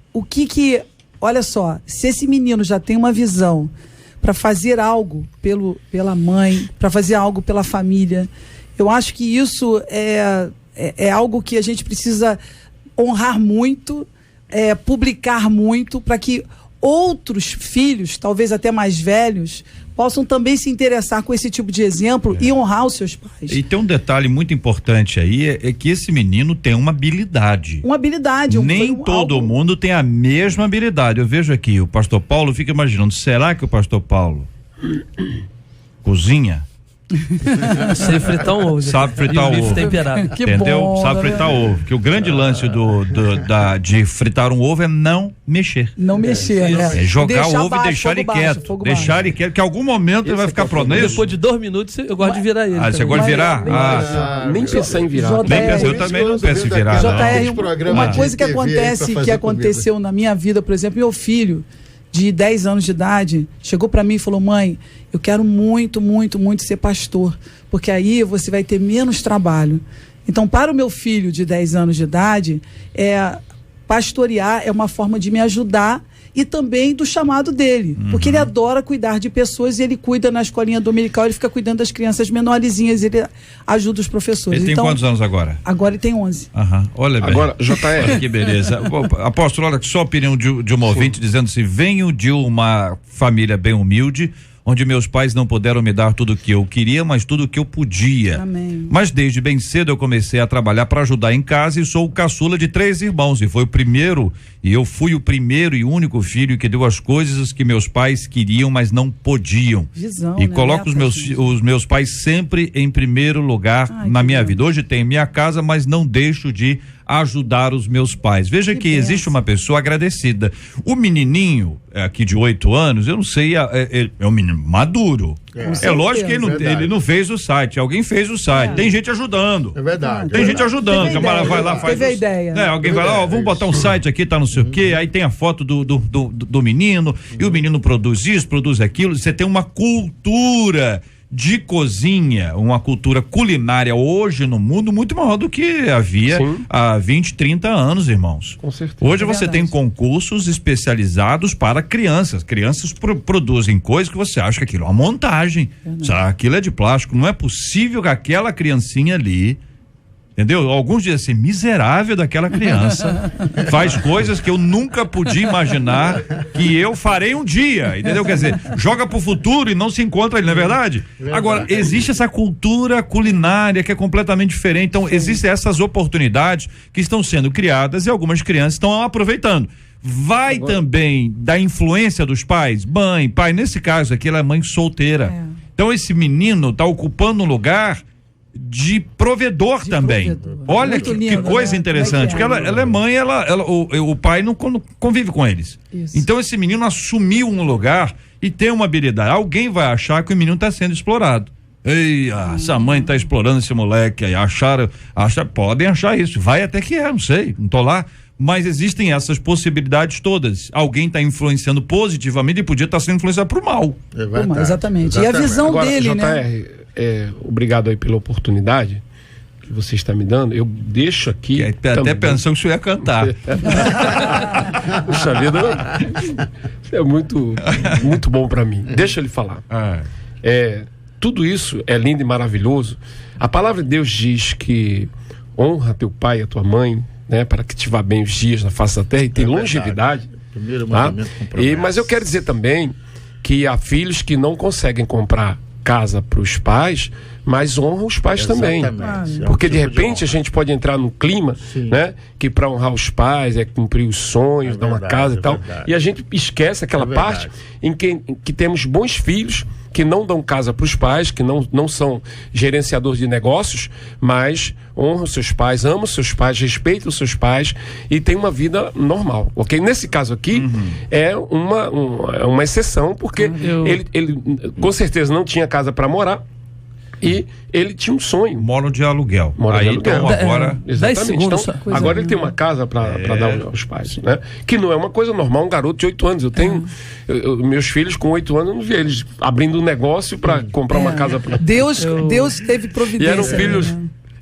olha só, se esse menino já tem uma visão para fazer algo pela mãe, para fazer algo pela família, eu acho que isso é algo que a gente precisa honrar muito, publicar muito, para que outros filhos, talvez até mais velhos, possam também se interessar com esse tipo de exemplo e honrar os seus pais. E tem um detalhe muito importante aí, é que esse menino tem uma habilidade. Uma habilidade. Nem todo mundo tem a mesma habilidade. Eu vejo aqui, o pastor Paulo fica imaginando, será que o pastor Paulo cozinha? Sei fritar um ovo. Sabe fritar o ovo. Temperado. Entendeu? Bom, sabe fritar ovo. Porque o grande lance de fritar um ovo é não mexer. Não mexer, né? É jogar o ovo e deixar ele quieto. Deixar ele quieto, que em algum momento ele vai ficar pronto. Não é isso? Depois de 2 minutos, eu gosto de virar ele. Você gosta de virar? Nem pensar em virar. Eu também não penso em virar. JR, uma coisa que aconteceu na minha vida, por exemplo, meu filho de 10 anos de idade chegou para mim e falou: mãe, eu quero muito, muito, muito ser pastor, porque aí você vai ter menos trabalho. Então, para o meu filho de 10 anos de idade, pastorear é uma forma de me ajudar e também do chamado dele, porque ele adora cuidar de pessoas e ele cuida na escolinha dominical, ele fica cuidando das crianças menorzinhas, ele ajuda os professores. Ele tem quantos anos agora? Agora ele tem 11. Olha bem. Agora, JR. Que beleza. Apóstolo, olha só a opinião de uma ouvinte dizendo assim: venho de uma família bem humilde, onde meus pais não puderam me dar tudo o que eu queria, mas tudo o que eu podia. Amém. Mas desde bem cedo eu comecei a trabalhar para ajudar em casa e sou o caçula de 3 irmãos e eu fui o primeiro e único filho que deu as coisas que meus pais queriam, mas não podiam. Visão, e né? coloco os meus pais sempre em primeiro lugar na minha vida. Hoje tenho minha casa, mas não deixo de ajudar os meus pais. Veja que existe uma pessoa agradecida. O menininho aqui de 8 anos, eu não sei, é um menino maduro. É lógico que ele não fez o site, alguém fez o site. Tem gente ajudando. É verdade. Tem gente ajudando. O camarada vai lá, faz. Teve a ideia. Alguém vai lá, vamos botar um site aqui, tá não sei o quê, aí tem a foto do menino, e o menino produz isso, produz aquilo. Você tem uma cultura de cozinha, uma cultura culinária hoje no mundo muito maior do que havia há 20, 30 anos, irmãos. Com certeza. Hoje você tem concursos especializados para crianças. Crianças produzem coisas que você acha que aquilo é uma montagem. Aquilo é de plástico. Não é possível que aquela criancinha ali Entendeu? Alguns dizem assim, miserável daquela criança, faz coisas que eu nunca podia imaginar que eu farei um dia, entendeu? Quer dizer, joga pro futuro e não se encontra ele, não é verdade? Agora, existe essa cultura culinária que é completamente diferente, então existem essas oportunidades que estão sendo criadas e algumas crianças estão aproveitando. Vai também da influência dos pais, mãe, pai, nesse caso aqui ela é mãe solteira, então esse menino tá ocupando um lugar de provedor também. Olha que coisa interessante, porque ela é mãe, o pai não convive com eles. Isso. Então esse menino assumiu um lugar e tem uma habilidade. Alguém vai achar que o menino está sendo explorado. Ei, essa mãe está explorando esse moleque aí, podem achar isso, vai até que não sei, não tô lá, mas existem essas possibilidades todas. Alguém está influenciando positivamente e podia estar sendo influenciado pro mal. Exatamente. E a visão agora, dele, JR, né? Obrigado aí pela oportunidade que você está me dando. Eu deixo aqui. Até pensou que o senhor ia cantar. Puxa vida, é muito, muito bom para mim. Deixa ele falar. Tudo isso é lindo e maravilhoso. A palavra de Deus diz que honra teu pai e a tua mãe, né, para que te vá bem os dias na face da terra e tem longevidade. Primeiro mandamento com promessa. Mas eu quero dizer também que há filhos que não conseguem comprar casa para os pais, mas honram os pais também. Porque de repente a gente pode entrar num clima, né, que para honrar os pais é cumprir os sonhos, dar uma casa e tal. E a gente esquece aquela parte em que temos bons filhos que não dão casa para os pais, que não são gerenciadores de negócios, mas honram seus pais, amam seus pais, respeitam seus pais e tem uma vida normal, ok? Nesse caso aqui é uma exceção, porque ele com certeza não tinha casa para morar e ele tinha um sonho. Moram de aluguel. Então agora... Exatamente. Então, agora ele tem uma casa para dar aos pais, né? Que não é uma coisa normal, um garoto de 8 anos. Eu tenho meus filhos com 8 anos, eu não vi eles abrindo um negócio para comprar uma casa para... Deus teve providência. E eram filhos...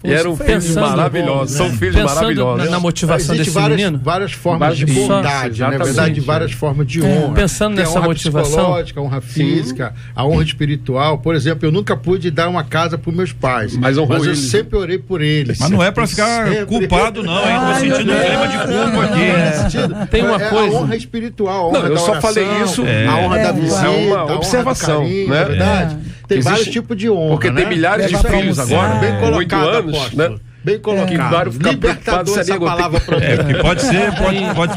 E eram filhos maravilhosos, são filhos maravilhosos. Na motivação desse menino? Várias formas de bondade, na verdade, várias formas de honra. Pensando nessa motivação. A honra psicológica, a honra física, a honra espiritual. Por exemplo, eu nunca pude dar uma casa para os meus pais, mas eu sempre orei por eles. Mas não é para ficar culpado, não, hein? Tô sentindo um clima de culpa aqui. Tem uma coisa. A honra espiritual, a honra da oração. Eu só falei isso, a honra da visita, uma observação, né? Verdade. Tem vários tipos de honra. Porque tem milhares de filhos agora, bem colocado, 8 anos, né? Bem colocado. Libertador essa palavra para que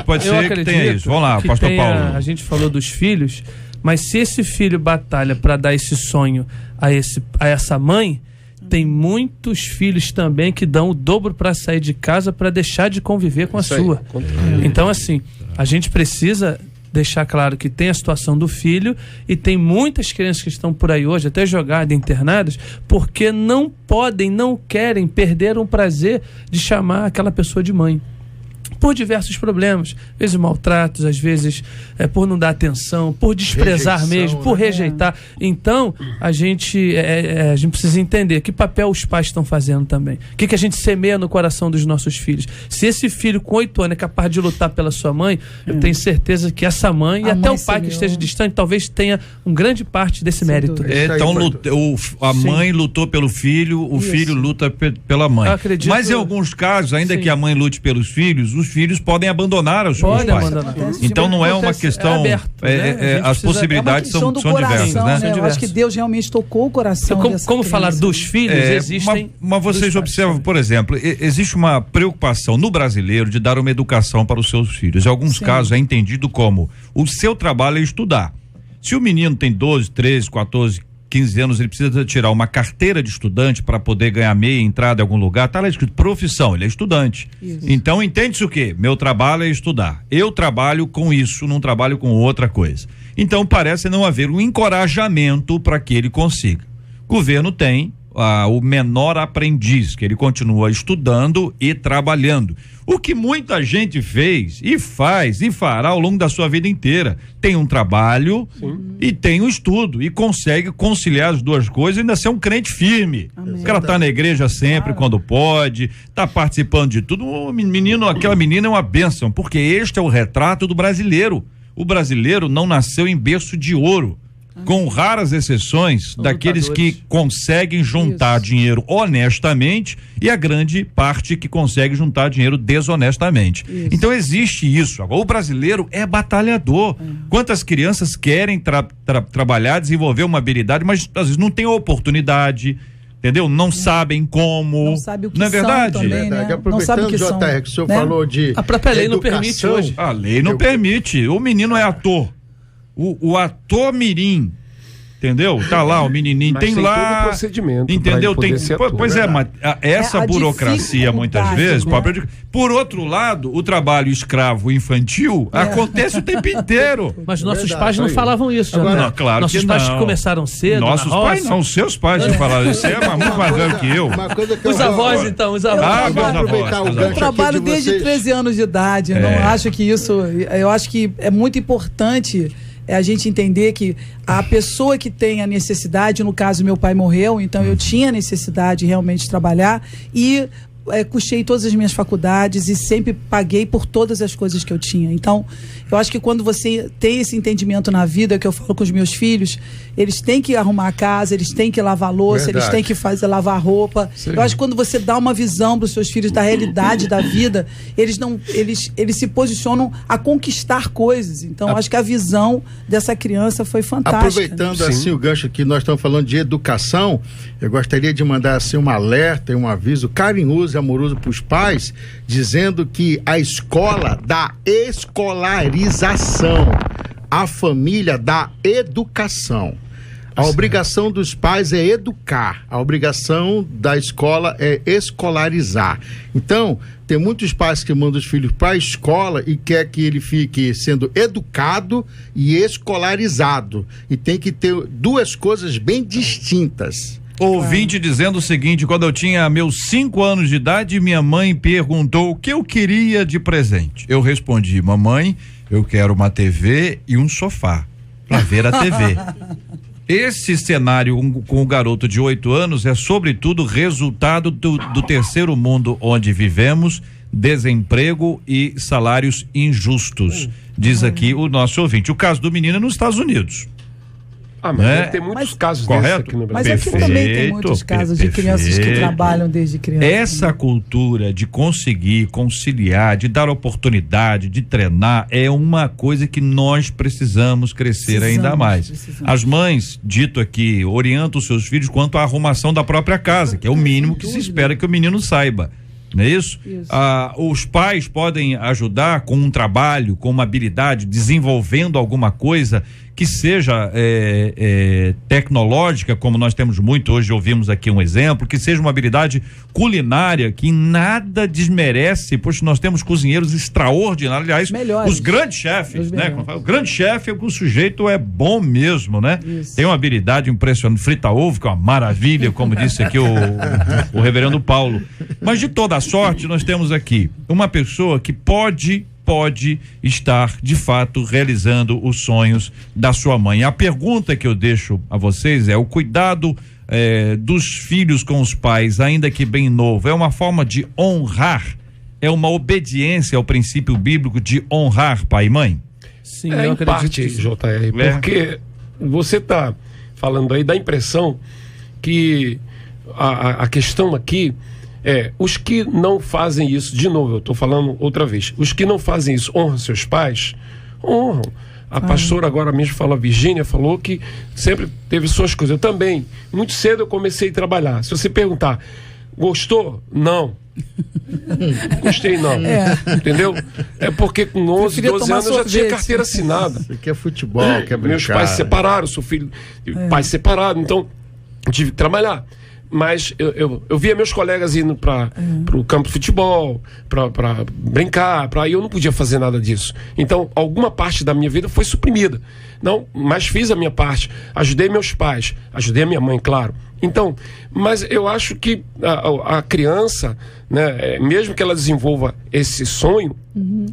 pode ser que tenha isso. Vamos lá, pastor Paulo. A gente falou dos filhos, mas se esse filho batalha para dar esse sonho a essa mãe, tem muitos filhos também que dão o dobro para sair de casa para deixar de conviver com a sua. Então, assim, a gente precisa deixar claro que tem a situação do filho e tem muitas crianças que estão por aí hoje, até jogadas, internadas, porque não podem, não querem perder o prazer de chamar aquela pessoa de mãe. Por diversos problemas, às vezes maltratos, às vezes por não dar atenção, por desprezar rejeição, mesmo, por rejeitar. Então, a gente precisa entender que papel os pais estão fazendo também. O que a gente semeia no coração dos nossos filhos. Se esse filho com 8 anos é capaz de lutar pela sua mãe, eu tenho certeza que essa mãe e até o pai que esteja distante, talvez tenha uma grande parte desse mérito. Então, a mãe lutou pelo filho, o filho luta pela mãe. Mas em alguns casos, ainda que a mãe lute pelos filhos, os filhos podem abandonar os pais. Então não é uma questão, as possibilidades são diversas, né? Eu acho que Deus realmente tocou o coração dessa como falar dos filhos, existem... Mas vocês observam, por exemplo, existe uma preocupação no brasileiro de dar uma educação para os seus filhos. Em alguns casos é entendido como o seu trabalho é estudar. Se o menino tem 12, 13, 14, 15 anos, ele precisa tirar uma carteira de estudante para poder ganhar meia entrada em algum lugar, tá lá escrito profissão, ele é estudante. Isso. Então entende-se o quê? Meu trabalho é estudar. Eu trabalho com isso, não trabalho com outra coisa. Então parece não haver um encorajamento para que ele consiga. O governo tem o menor aprendiz, que ele continua estudando e trabalhando. O que muita gente fez e faz e fará ao longo da sua vida inteira. Tem um trabalho e tem um estudo e consegue conciliar as duas coisas e ainda ser um crente firme. Amém. O cara tá na igreja sempre quando pode, tá participando de tudo. Aquela menina é uma bênção, porque este é o retrato do brasileiro. O brasileiro não nasceu em berço de ouro. com raras exceções, São daqueles lutadores. que conseguem juntar Isso. dinheiro honestamente e a grande parte que consegue juntar dinheiro desonestamente. Isso. Então existe isso. Agora, o brasileiro é batalhador. Quantas crianças querem trabalhar, desenvolver uma habilidade, mas às vezes não tem oportunidade, entendeu? Não sabem como. Não sabe o que não é são verdade? também, né? Verdade. Não sabe Aproveitando, o que são, JR, que o senhor né? falou de A própria lei não educação, permite hoje. A lei não permite. O menino é ator. O ator mirim, entendeu? Tá lá o menininho, Mas tem tem lá, todo o procedimento entendeu? pra ele Tem, poder ser ator, pois é, mas essa a burocracia muitas dificuldade, vezes, né? por outro lado, o trabalho escravo infantil acontece o tempo inteiro. Mas nossos Verdade, pais não aí. falavam isso. Agora, Jonathan. não, claro nossos que pais não. começaram cedo, Nossos na pais roça. não, seus pais que falaram isso, é muito mais velho que eu. Uma coisa que Os eu avós, vou- então, os Ah, avós. meus avós, aproveitar o meus gancho avós. Eu trabalho aqui de desde vocês. 13 anos de idade. Eu não acho que isso. Eu acho que é muito importante a gente entender que a pessoa que tem a necessidade, no caso, meu pai morreu, então eu tinha necessidade realmente de trabalhar e custei todas as minhas faculdades e sempre paguei por todas as coisas que eu tinha. Então, eu acho que quando você tem esse entendimento na vida, que eu falo com os meus filhos, eles têm que arrumar a casa, eles têm que lavar louça, Verdade. eles têm que lavar roupa. Eu acho que quando você dá uma visão para os seus filhos da realidade da vida, eles se posicionam a conquistar coisas. Então, eu acho que a visão dessa criança foi fantástica. Aproveitando assim o gancho que nós estamos falando de educação, eu gostaria de mandar assim um alerta e um aviso carinhoso e amoroso para os pais, dizendo que a escola dá escolarização, a família dá educação. A obrigação dos pais é educar, a obrigação da escola é escolarizar. Então, tem muitos pais que mandam os filhos para a escola e quer que ele fique sendo educado e escolarizado. E tem que ter duas coisas bem distintas. Ouvinte dizendo o seguinte: quando eu tinha meus 5 anos de idade, minha mãe perguntou o que eu queria de presente. Eu respondi: mamãe, eu quero uma TV e um sofá para ver a TV. Esse cenário com o garoto de 8 anos é sobretudo resultado do terceiro mundo onde vivemos, desemprego e salários injustos, diz aqui o nosso ouvinte. O caso do menino é nos Estados Unidos. Ah, mas Né? deve ter muitos casos Correto? desses aqui no Mas Brasil. aqui também tem muitos casos de crianças que perfeito. trabalham desde criança. Essa cultura de conseguir conciliar, de dar oportunidade, de treinar, é uma coisa que nós precisamos crescer ainda mais. As mães, dito aqui, orientam os seus filhos quanto à arrumação da própria casa, que é o mínimo que se espera que o menino saiba. Não é isso? Os pais podem ajudar com um trabalho, com uma habilidade, desenvolvendo alguma coisa que seja tecnológica, como nós temos muito hoje, ouvimos aqui um exemplo, que seja uma habilidade culinária que nada desmerece, pois nós temos cozinheiros extraordinários, aliás, Melhores. os grandes chefes, Os né? melhores. Quando fala, o grande chefe, o sujeito é bom mesmo, né? Isso. Tem uma habilidade impressionante, frita ovo, que é uma maravilha, como disse aqui o reverendo Paulo. Mas de toda sorte, nós temos aqui uma pessoa que pode estar de fato realizando os sonhos da sua mãe. A pergunta que eu deixo a vocês é: o cuidado dos filhos com os pais, ainda que bem novo, é uma forma de honrar, é uma obediência ao princípio bíblico de honrar pai e mãe? Sim, É, eu em acredito parte, que sim. JR, porque você está falando aí, dá a impressão que a questão aqui é, os que não fazem isso, de novo, eu estou falando outra vez, os que não fazem isso honram seus pais, honram. A pastora agora mesmo falou, a Virgínia falou que sempre teve suas coisas. Eu também, muito cedo eu comecei a trabalhar. Se você perguntar, gostou? Não. Gostei não. Entendeu? É porque com 11, Preferia 12 tomar anos eu já tinha sorvete. carteira assinada. Você quer futebol, quer brincar. Meus pais se separaram, sou filho de pais separados, então eu tive que trabalhar. Mas eu via meus colegas indo para o campo de futebol, para brincar, e eu não podia fazer nada disso. Então, alguma parte da minha vida foi suprimida. Não, mas fiz a minha parte, ajudei meus pais, ajudei a minha mãe, claro, Então, mas eu acho que a criança, né, mesmo que ela desenvolva esse sonho,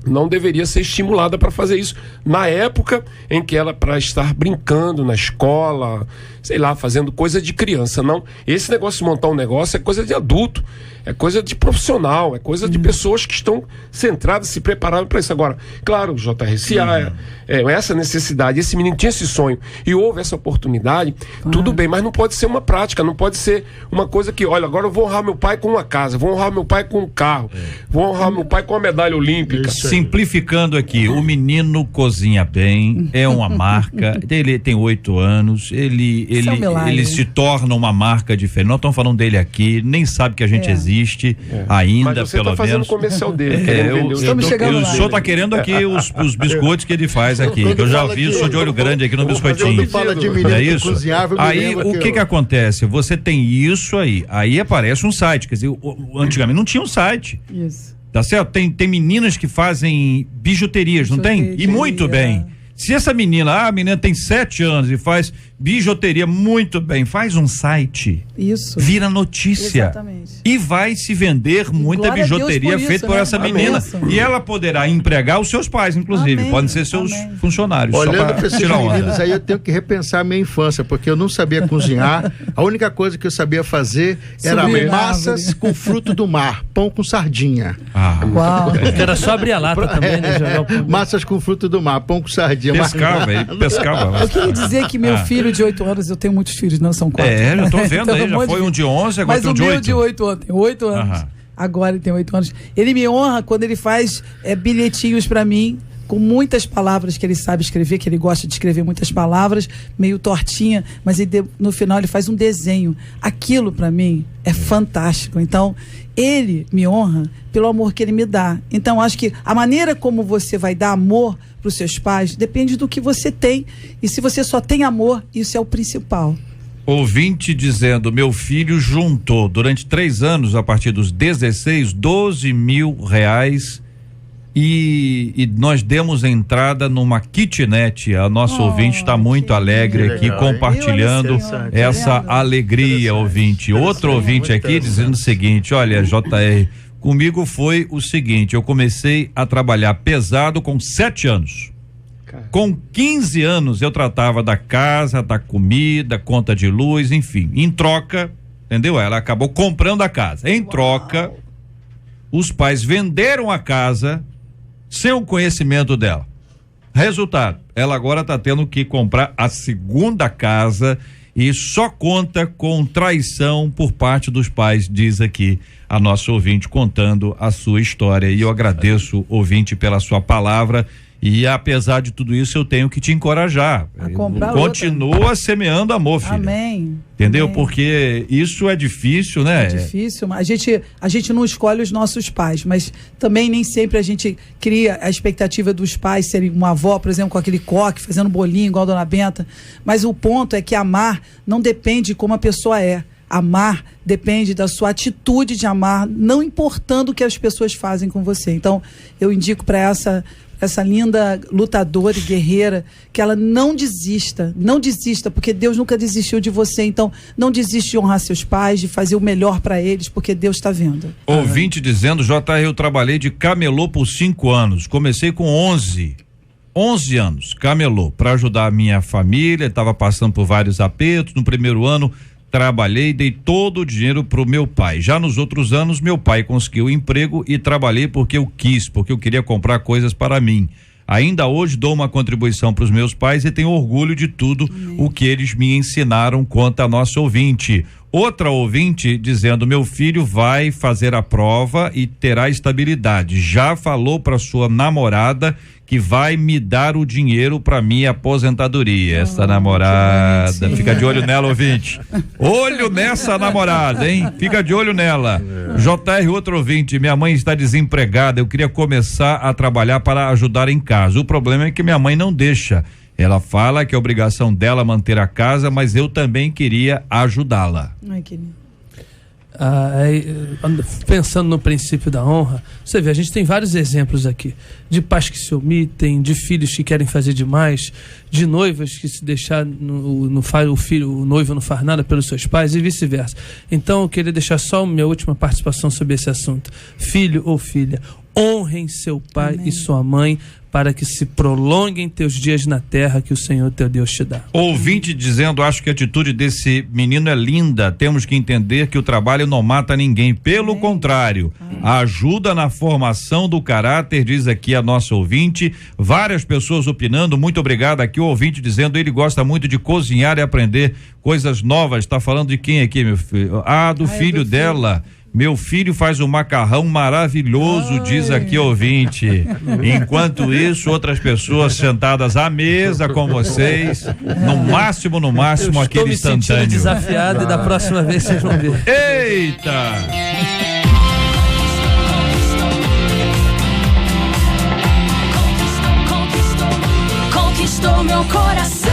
não deveria ser estimulada para fazer isso na época em que ela, para estar brincando na escola, sei lá, fazendo coisa de criança. Não, esse negócio de montar um negócio é coisa de adulto, é coisa de profissional, é coisa de pessoas que estão centradas, se preparando para isso. Agora, claro, JR, se há essa necessidade, esse menino tinha esse sonho e houve essa oportunidade, tudo bem, mas não pode ser uma prática, não pode ser uma coisa que, olha, agora eu vou honrar meu pai com uma casa, vou honrar meu pai com um carro, vou honrar meu pai com uma medalha olímpica. Simplificando aqui, o menino cozinha bem, é uma marca, ele tem 8 anos, ele se torna uma marca diferente. Nós estamos falando dele aqui, nem sabe que a gente existe ainda, mas você pelo tá fazendo menos. O comercial dele. O senhor está querendo aqui os biscoitos que ele faz aqui, que eu já vi, sou de olho grande aqui no biscoitinho. Não é isso? Aí o que acontece? Você tem isso aí aparece um site, quer dizer, antigamente não tinha um site. Isso. Tá certo? Tem meninas que fazem bijuterias, não tem? E muito bem. Se essa menina, a menina tem 7 anos e faz bijuteria muito bem, faz um site. Isso. Vira notícia. Exatamente. E vai se vender muita bijuteria feita por essa menina. E ela poderá empregar os seus pais, inclusive. Podem ser seus funcionários. Olhando para esses meninos aí, eu tenho que repensar a minha infância, porque eu não sabia cozinhar. A única coisa que eu sabia fazer era massas com fruto do mar, pão com sardinha. Uau. Era só abrir a lata também, né? Massas com fruto do mar, pão com sardinha. Ele pescava. Eu queria dizer que meu filho de 8 anos, eu tenho muitos filhos, não são 4. Já tô vendo aí, já foi um de 11, agora tem um de 8. Mas o meu de 8 anos, tem 8 anos. Agora ele tem 8 anos. Ele me honra quando ele faz bilhetinhos pra mim, com muitas palavras que ele sabe escrever, que ele gosta de escrever muitas palavras, meio tortinha, mas no final ele faz um desenho. Aquilo pra mim é fantástico. Então, ele me honra pelo amor que ele me dá. Então, acho que a maneira como você vai dar amor para os seus pais depende do que você tem. E se você só tem amor, isso é o principal. Ouvinte dizendo, meu filho juntou durante 3 anos, a partir dos 16, 12 mil reais e nós demos entrada numa kitnet. A nossa ouvinte está muito alegre aqui, compartilhando essa alegria, ouvinte. Outro ouvinte aqui dizendo o seguinte, olha, JR, comigo foi o seguinte, eu comecei a trabalhar pesado com 7 anos. Com 15 anos eu tratava da casa, da comida, conta de luz, enfim. Em troca, entendeu? Ela acabou comprando a casa. Em troca, os pais venderam a casa sem o conhecimento dela. Resultado, ela agora está tendo que comprar a segunda casa e só conta com traição por parte dos pais, diz aqui a nossa ouvinte contando a sua história. E eu agradeço, ouvinte, pela sua palavra. E apesar de tudo isso, eu tenho que te encorajar. Continua semeando amor, filho. Amém. Entendeu? Amém. Porque isso é difícil, né? É difícil. A gente não escolhe os nossos pais, mas também nem sempre a gente cria a expectativa dos pais serem uma avó, por exemplo, com aquele coque, fazendo bolinho igual a Dona Benta. Mas o ponto é que amar não depende de como a pessoa é. Amar depende da sua atitude de amar, não importando o que as pessoas fazem com você. Então, eu indico para essa linda lutadora e guerreira, que ela não desista, porque Deus nunca desistiu de você. Então, não desiste de honrar seus pais, de fazer o melhor para eles, porque Deus está vendo. Ouvinte dizendo, JR, eu trabalhei de camelô por 5 anos, comecei com 11 anos, camelô, para ajudar a minha família, estava passando por vários apertos. No primeiro ano, trabalhei, dei todo o dinheiro pro meu pai. Já nos outros anos, meu pai conseguiu emprego e trabalhei porque eu quis, porque eu queria comprar coisas para mim. Ainda hoje dou uma contribuição para os meus pais e tenho orgulho de tudo o que eles me ensinaram, conta a nossa ouvinte. Outra ouvinte dizendo, meu filho vai fazer a prova e terá estabilidade. Já falou para sua namorada que vai me dar o dinheiro para minha aposentadoria. Essa namorada, fica de olho nela, ouvinte. Olho nessa namorada, hein? Fica de olho nela. JR, outro ouvinte, minha mãe está desempregada, eu queria começar a trabalhar para ajudar em casa. O problema é que minha mãe não deixa. Ela fala que é obrigação dela manter a casa, mas eu também queria ajudá-la. Ai, que lindo. Pensando no princípio da honra, você vê, a gente tem vários exemplos aqui de pais que se omitem, de filhos que querem fazer demais, de noivas que se deixar o noivo não faz nada pelos seus pais e vice-versa. Então eu queria deixar só a minha última participação sobre esse assunto. Filho ou filha, honrem seu pai e sua mãe, para que se prolonguem teus dias na terra que o Senhor teu Deus te dá. Ouvinte dizendo, acho que a atitude desse menino é linda, temos que entender que o trabalho não mata ninguém, pelo contrário, ajuda na formação do caráter, diz aqui a nossa ouvinte, várias pessoas opinando, muito obrigado aqui o ouvinte dizendo, ele gosta muito de cozinhar e aprender coisas novas, tá falando de quem aqui, meu filho? Do filho dela. Meu filho faz um macarrão maravilhoso, diz aqui o ouvinte. Enquanto isso, outras pessoas sentadas à mesa com vocês, no máximo, aquele instantâneo. Estou me sentindo desafiado e da próxima vez vocês vão ver. Eita! Conquistou meu coração.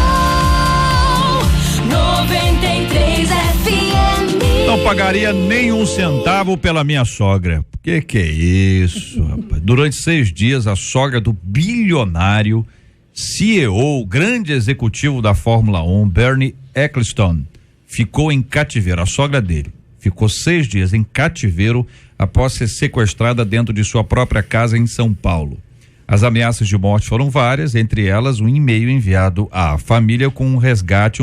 93 FM. Não pagaria nem um centavo pela minha sogra. Que é isso, rapaz? Durante 6 dias, a sogra do bilionário CEO, grande executivo da Fórmula 1, Bernie Ecclestone, ficou em cativeiro. A sogra dele ficou 6 dias em cativeiro após ser sequestrada dentro de sua própria casa em São Paulo. As ameaças de morte foram várias, entre elas um e-mail enviado à família com um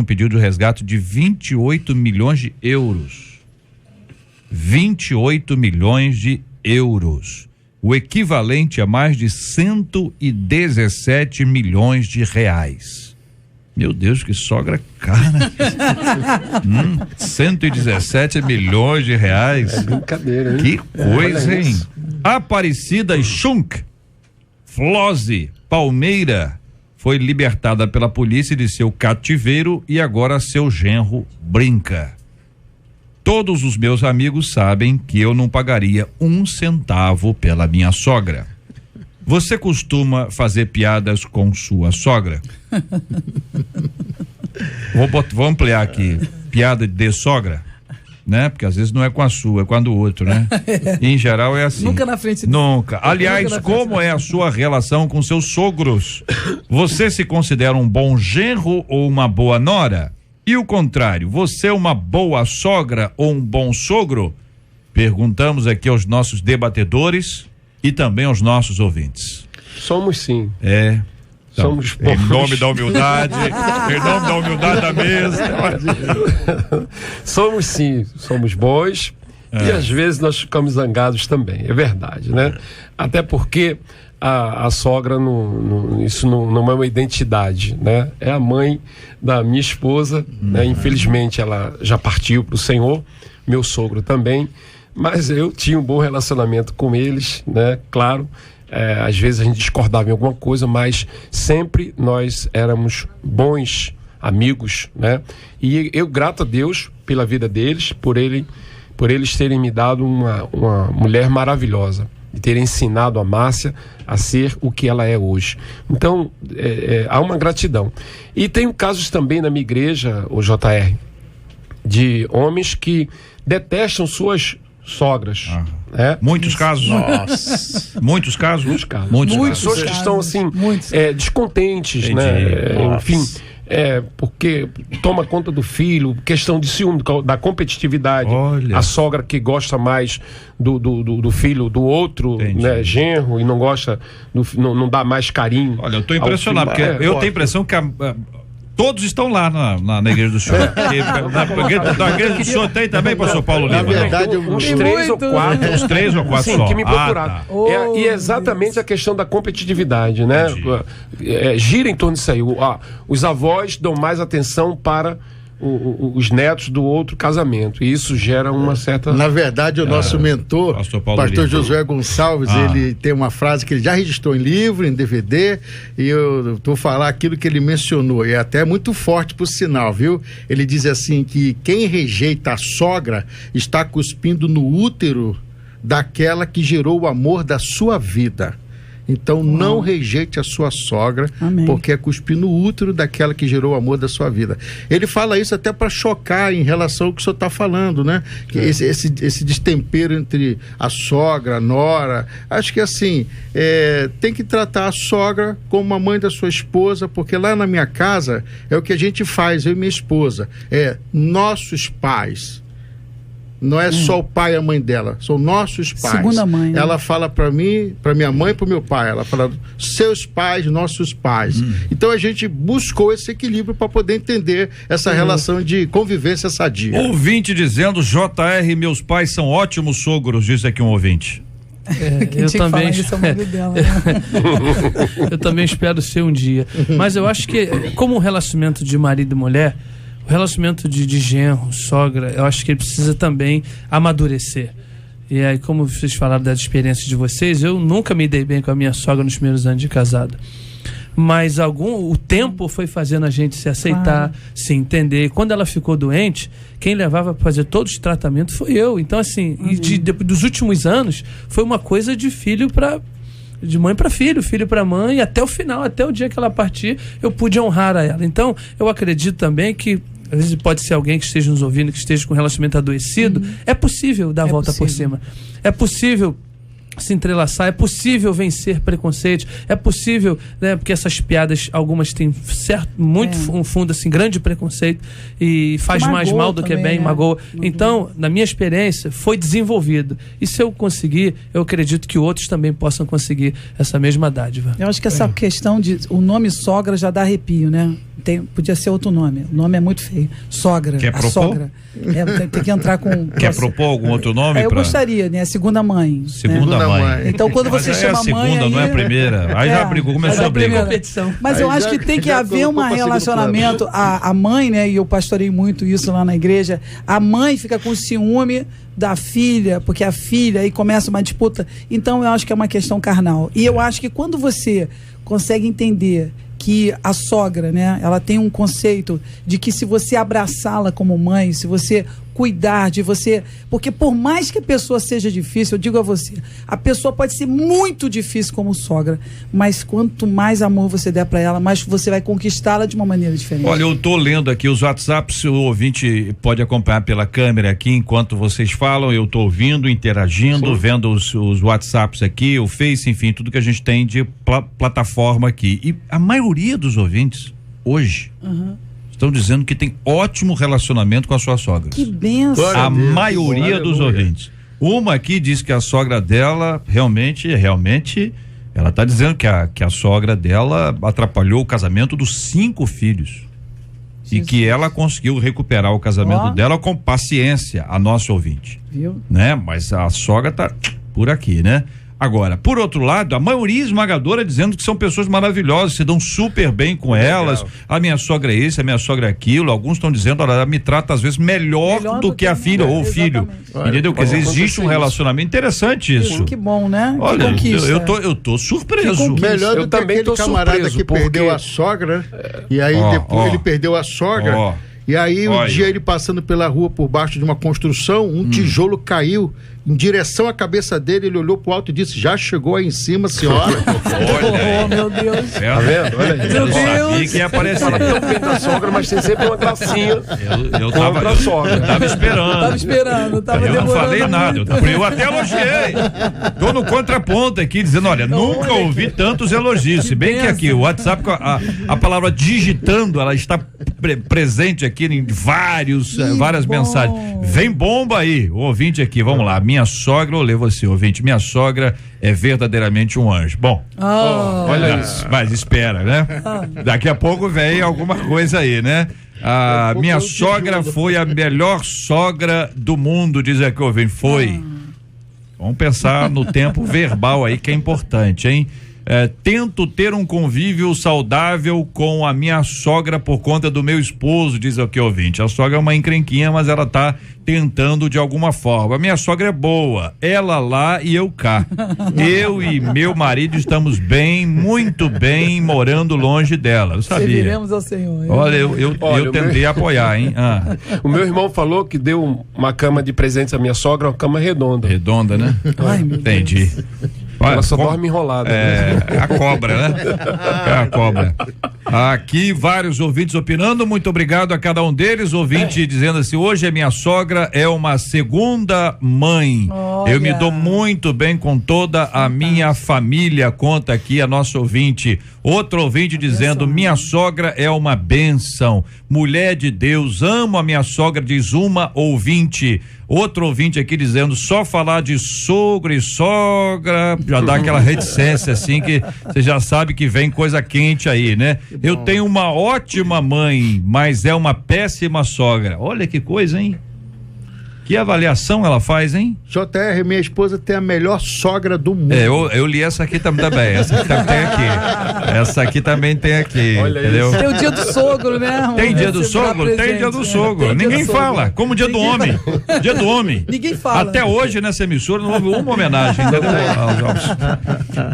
pedido de resgate de 28 milhões de euros. 28 milhões de euros. O equivalente a mais de 117 milhões de reais. Meu Deus, que sogra cara. 117 milhões de reais. É brincadeira, hein? Que coisa, hein? Aparecida Schunk Flose Palmeira foi libertada pela polícia de seu cativeiro e agora seu genro brinca. Todos os meus amigos sabem que eu não pagaria um centavo pela minha sogra. Você costuma fazer piadas com sua sogra? Vou ampliar aqui. Piada de sogra? Né? Porque às vezes não é com a sua, é com a do outro, né? E, em geral é assim. Nunca na frente dele. Nunca. Aliás, como é a sua relação com seus sogros? Você se considera um bom genro ou uma boa nora? E o contrário, você é uma boa sogra ou um bom sogro? Perguntamos aqui aos nossos debatedores e também aos nossos ouvintes. Somos sim. Então, Somos bons. em nome da humildade da mesa. Somos sim, somos bons e às vezes nós ficamos zangados também, é verdade, né? Até porque a sogra isso não é uma identidade, né? É a mãe da minha esposa, né? Infelizmente ela já partiu para o Senhor, meu sogro também, mas eu tinha um bom relacionamento com eles, né? Claro. Às vezes a gente discordava em alguma coisa, mas sempre nós éramos bons amigos, né? E eu grato a Deus pela vida deles, por eles terem me dado uma mulher maravilhosa e terem ensinado a Márcia a ser o que ela é hoje. Então, há uma gratidão. E tem casos também na minha igreja, o JR, de homens que detestam suas sogras. Muitos casos. Nossa. Muitos casos. Pessoas que estão assim descontentes, né? Enfim, porque toma conta do filho, questão de ciúme, da competitividade. Olha. A sogra que gosta mais do filho do outro, né, genro, e não gosta, não dá mais carinho. Olha, eu estou impressionado, porque eu tenho a impressão que todos estão lá na igreja do senhor. Na igreja do senhor tem também, pastor Paulo Lima? Na verdade, uns 3 ou 4. Uns 3 ou 4 Sim, só. que me procuraram. E é exatamente a questão da competitividade, né? Gira em torno disso aí. Os avós dão mais atenção para os netos do outro casamento. E isso gera uma certa... Na verdade, o nosso mentor, pastor Josué Gonçalves, ele tem uma frase que ele já registrou em livro, em DVD, e eu vou falar aquilo que ele mencionou, e é até muito forte por sinal, viu? Ele diz assim que quem rejeita a sogra está cuspindo no útero daquela que gerou o amor da sua vida. Então não rejeite a sua sogra, Amém. porque é cuspir no útero daquela que gerou o amor da sua vida. Ele fala isso até para chocar em relação ao que o senhor está falando, né? Que esse destempero entre a sogra, a nora. Acho que assim, tem que tratar a sogra como a mãe da sua esposa, porque lá na minha casa é o que a gente faz, eu e minha esposa. Nossos pais. Não é só o pai e a mãe dela, são nossos pais. Segunda mãe, né? Ela fala para mim, para minha mãe e para o meu pai. Ela fala seus pais, nossos pais. Então a gente buscou esse equilíbrio para poder entender essa relação de convivência sadia. Ouvinte dizendo, JR, meus pais são ótimos sogros, diz aqui um ouvinte. Quem Eu tinha que também falar isso é o marido dela, né? eu também espero ser um dia. Mas eu acho que, como um relacionamento de marido e mulher, o relacionamento de genro, sogra, eu acho que ele precisa também amadurecer. E aí, como vocês falaram das experiências de vocês, eu nunca me dei bem com a minha sogra nos primeiros anos de casado. Mas o tempo foi fazendo a gente se aceitar, se entender. Quando ela ficou doente, quem levava para fazer todos os tratamentos foi eu. Então, assim, dos últimos anos, foi uma coisa de filho para... de mãe para filho, filho para mãe, e até o final, até o dia que ela partir, eu pude honrar a ela. Então, eu acredito também que às vezes pode ser alguém que esteja nos ouvindo, que esteja com um relacionamento adoecido, é possível dar a volta por cima. É possível se entrelaçar, é possível vencer preconceitos, é possível, né, porque essas piadas, algumas têm um fundo assim, grande preconceito e faz mais mal do que bem, magoa. Então, na minha experiência, foi desenvolvido. E se eu conseguir, eu acredito que outros também possam conseguir essa mesma dádiva. Eu acho que essa questão de o nome sogra já dá arrepio, né? Podia ser outro nome. O nome é muito feio. Sogra. Quer propor? Sogra. Tem que entrar com... Quer propor algum outro nome? Eu gostaria, né? Segunda mãe. Segunda mãe. Então, quando você chama a segunda, mãe... Aí... não é a primeira. Aí já brigou, começou a briga. Mas eu acho que tem que haver um relacionamento. A mãe, né? E eu pastorei muito isso lá na igreja. A mãe fica com ciúme da filha, porque a filha aí começa uma disputa. Então, eu acho que é uma questão carnal. E eu acho que quando você consegue entender que a sogra, né, ela tem um conceito de que se você abraçá-la como mãe, se você cuidar de você, porque por mais que a pessoa seja difícil, eu digo a você, a pessoa pode ser muito difícil como sogra, mas quanto mais amor você der para ela, mais você vai conquistá-la de uma maneira diferente. Olha, eu tô lendo aqui os WhatsApps, o ouvinte pode acompanhar pela câmera aqui enquanto vocês falam, eu tô ouvindo, interagindo, vendo os WhatsApps aqui, o Face, enfim, tudo que a gente tem de plataforma aqui. E a maioria dos ouvintes hoje estão dizendo que tem ótimo relacionamento com a sua sogra. Que benção. A maioria dos ouvintes. Uma aqui diz que a sogra dela realmente, ela está dizendo que a sogra dela atrapalhou o casamento dos 5 filhos. Jesus. E que ela conseguiu recuperar o casamento dela com paciência, a nossa ouvinte. Viu? Né? Mas a sogra tá por aqui, né? Agora, por outro lado, a maioria esmagadora dizendo que são pessoas maravilhosas, se dão super bem com elas. A minha sogra é isso, a minha sogra é aquilo. Alguns estão dizendo, olha, ela me trata às vezes melhor do que a filha ou o filho. Entendeu? Quer dizer, existe um relacionamento interessante isso. Que bom, né? Olha, eu tô surpreso. Melhor do que aquele camarada que perdeu a sogra, e aí depois ele perdeu a sogra. E aí, um dia ele passando pela rua por baixo de uma construção, um tijolo caiu em direção à cabeça dele, ele olhou pro alto e disse, já chegou aí em cima, senhora. Olha, oh, meu Deus. Tá vendo? Olha, eu sabia que ia aparecer. Fala tão bem da sogra, mas tem sempre uma gracinha. Eu tava esperando. Eu não falei nada. Eu até elogiei. Tô no contraponto aqui, dizendo, olha, nunca ouvi tantos elogios. Se bem que aqui, o WhatsApp, a palavra digitando, ela está presente aqui em várias mensagens. Vem bomba aí, o ouvinte aqui, vamos lá. Minha sogra, ou lê você, ouvinte, minha sogra é verdadeiramente um anjo. Bom, olha isso. Mas espera, né? Daqui a pouco vem alguma coisa aí, né? A minha sogra foi a melhor sogra do mundo, diz aqui o ouvinte. Foi. Vamos pensar no tempo verbal aí, que é importante, hein? Tento ter um convívio saudável com a minha sogra por conta do meu esposo, diz aqui o ouvinte. A sogra é uma encrenquinha, mas ela tá tentando de alguma forma. A minha sogra é boa, ela lá e eu cá. Eu e meu marido estamos bem, muito bem, morando longe dela. Eu sabia. Serviremos ao Senhor. Olha, eu tentei apoiar, hein? O meu irmão falou que deu uma cama de presente à minha sogra, uma cama redonda. Redonda, né? Ai, meu Entendi. Deus. Ela só dorme enrolada. A cobra, né? A cobra. Aqui vários ouvintes opinando, muito obrigado a cada um deles, ouvinte dizendo assim, hoje a minha sogra é uma segunda mãe. Olha. Eu me dou muito bem com toda a minha família, conta aqui a nossa ouvinte. Outro ouvinte dizendo, minha sogra é uma bênção, mulher de Deus, amo a minha sogra, diz uma ouvinte. Outro ouvinte aqui dizendo, só falar de sogro e sogra, já dá aquela reticência assim que você já sabe que vem coisa quente aí, né? Eu tenho uma ótima mãe, mas é uma péssima sogra. Olha que coisa, hein? Que avaliação ela faz, hein? JR, minha esposa tem a melhor sogra do mundo. Eu li essa aqui também. Essa aqui também tem aqui. Essa aqui também tem aqui. Olha, entendeu? Tem o dia do sogro, né? Tem dia do sogro? Tem dia do sogro. Ninguém fala. Como dia do homem. Dia do homem. Ninguém fala. Até hoje nessa emissora não houve uma homenagem, entendeu?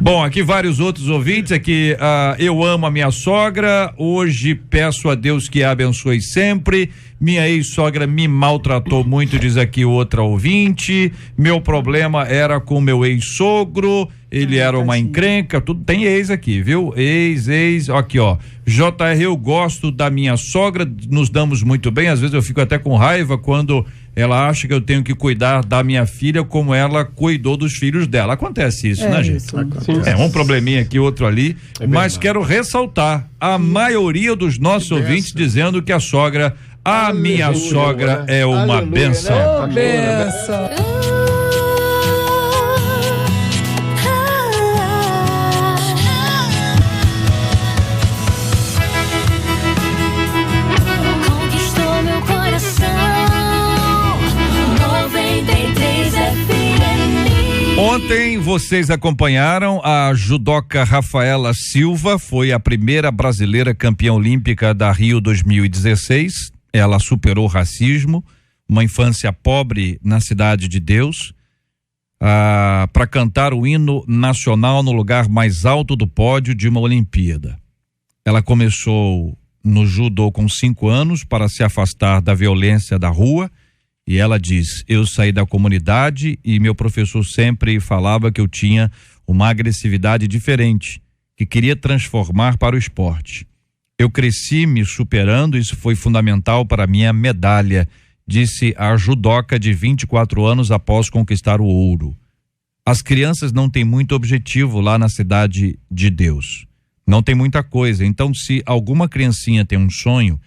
Bom, aqui vários outros ouvintes aqui. Eu amo a minha sogra. Hoje peço a Deus que a abençoe sempre. Minha ex-sogra me maltratou muito, diz aqui outra ouvinte. Meu problema era com meu ex-sogro, ele era uma encrenca, tudo tem ex aqui, viu? Ex, aqui ó. JR, eu gosto da minha sogra, nos damos muito bem, às vezes eu fico até com raiva quando ela acha que eu tenho que cuidar da minha filha como ela cuidou dos filhos dela. Acontece isso, né, gente? Um probleminha aqui, outro ali, mas quero ressaltar a maioria dos nossos ouvintes dizendo que a sogra, a minha sogra é uma bênção. Ô, bênção. Conquistou meu coração. 93 FM. Ontem vocês acompanharam a judoca Rafaela Silva, foi a primeira brasileira campeã olímpica da Rio 2016. Ela superou o racismo, uma infância pobre na Cidade de Deus, para cantar o hino nacional no lugar mais alto do pódio de uma Olimpíada. Ela começou no judô com 5 anos para se afastar da violência da rua, e ela diz, eu saí da comunidade e meu professor sempre falava que eu tinha uma agressividade diferente, que queria transformar para o esporte. Eu cresci me superando, isso foi fundamental para a minha medalha, disse a judoca de 24 anos após conquistar o ouro. As crianças não têm muito objetivo lá na Cidade de Deus. Não tem muita coisa. Então, se alguma criancinha tem um sonho,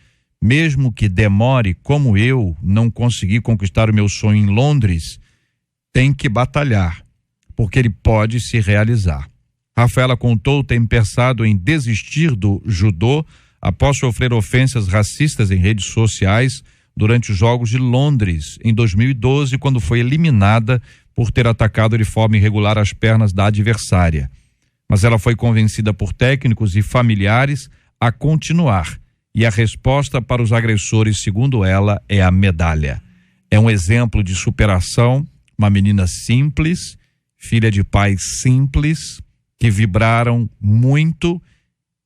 mesmo que demore, como eu não consegui conquistar o meu sonho em Londres, tem que batalhar, porque ele pode se realizar. Rafaela contou ter pensado em desistir do judô após sofrer ofensas racistas em redes sociais durante os Jogos de Londres, em 2012, quando foi eliminada por ter atacado de forma irregular as pernas da adversária. Mas ela foi convencida por técnicos e familiares a continuar. E a resposta para os agressores, segundo ela, é a medalha. É um exemplo de superação, uma menina simples, filha de pais simples, que vibraram muito,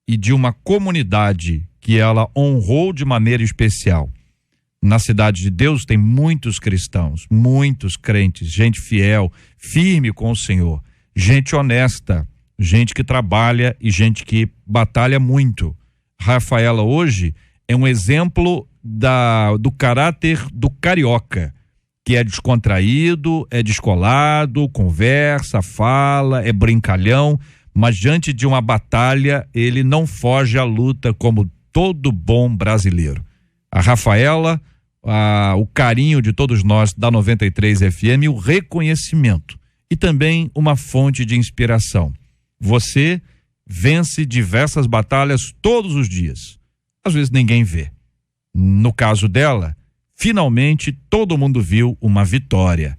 e de uma comunidade que ela honrou de maneira especial. Na Cidade de Deus tem muitos cristãos, muitos crentes, gente fiel, firme com o Senhor, gente honesta, gente que trabalha e gente que batalha muito. Rafaela hoje é um exemplo do caráter do carioca, que é descontraído, é descolado, conversa, fala, é brincalhão, mas diante de uma batalha ele não foge à luta como todo bom brasileiro. A Rafaela, o carinho de todos nós da 93 FM, o reconhecimento e também uma fonte de inspiração. Você vence diversas batalhas todos os dias. Às vezes ninguém vê. No caso dela, finalmente todo mundo viu uma vitória.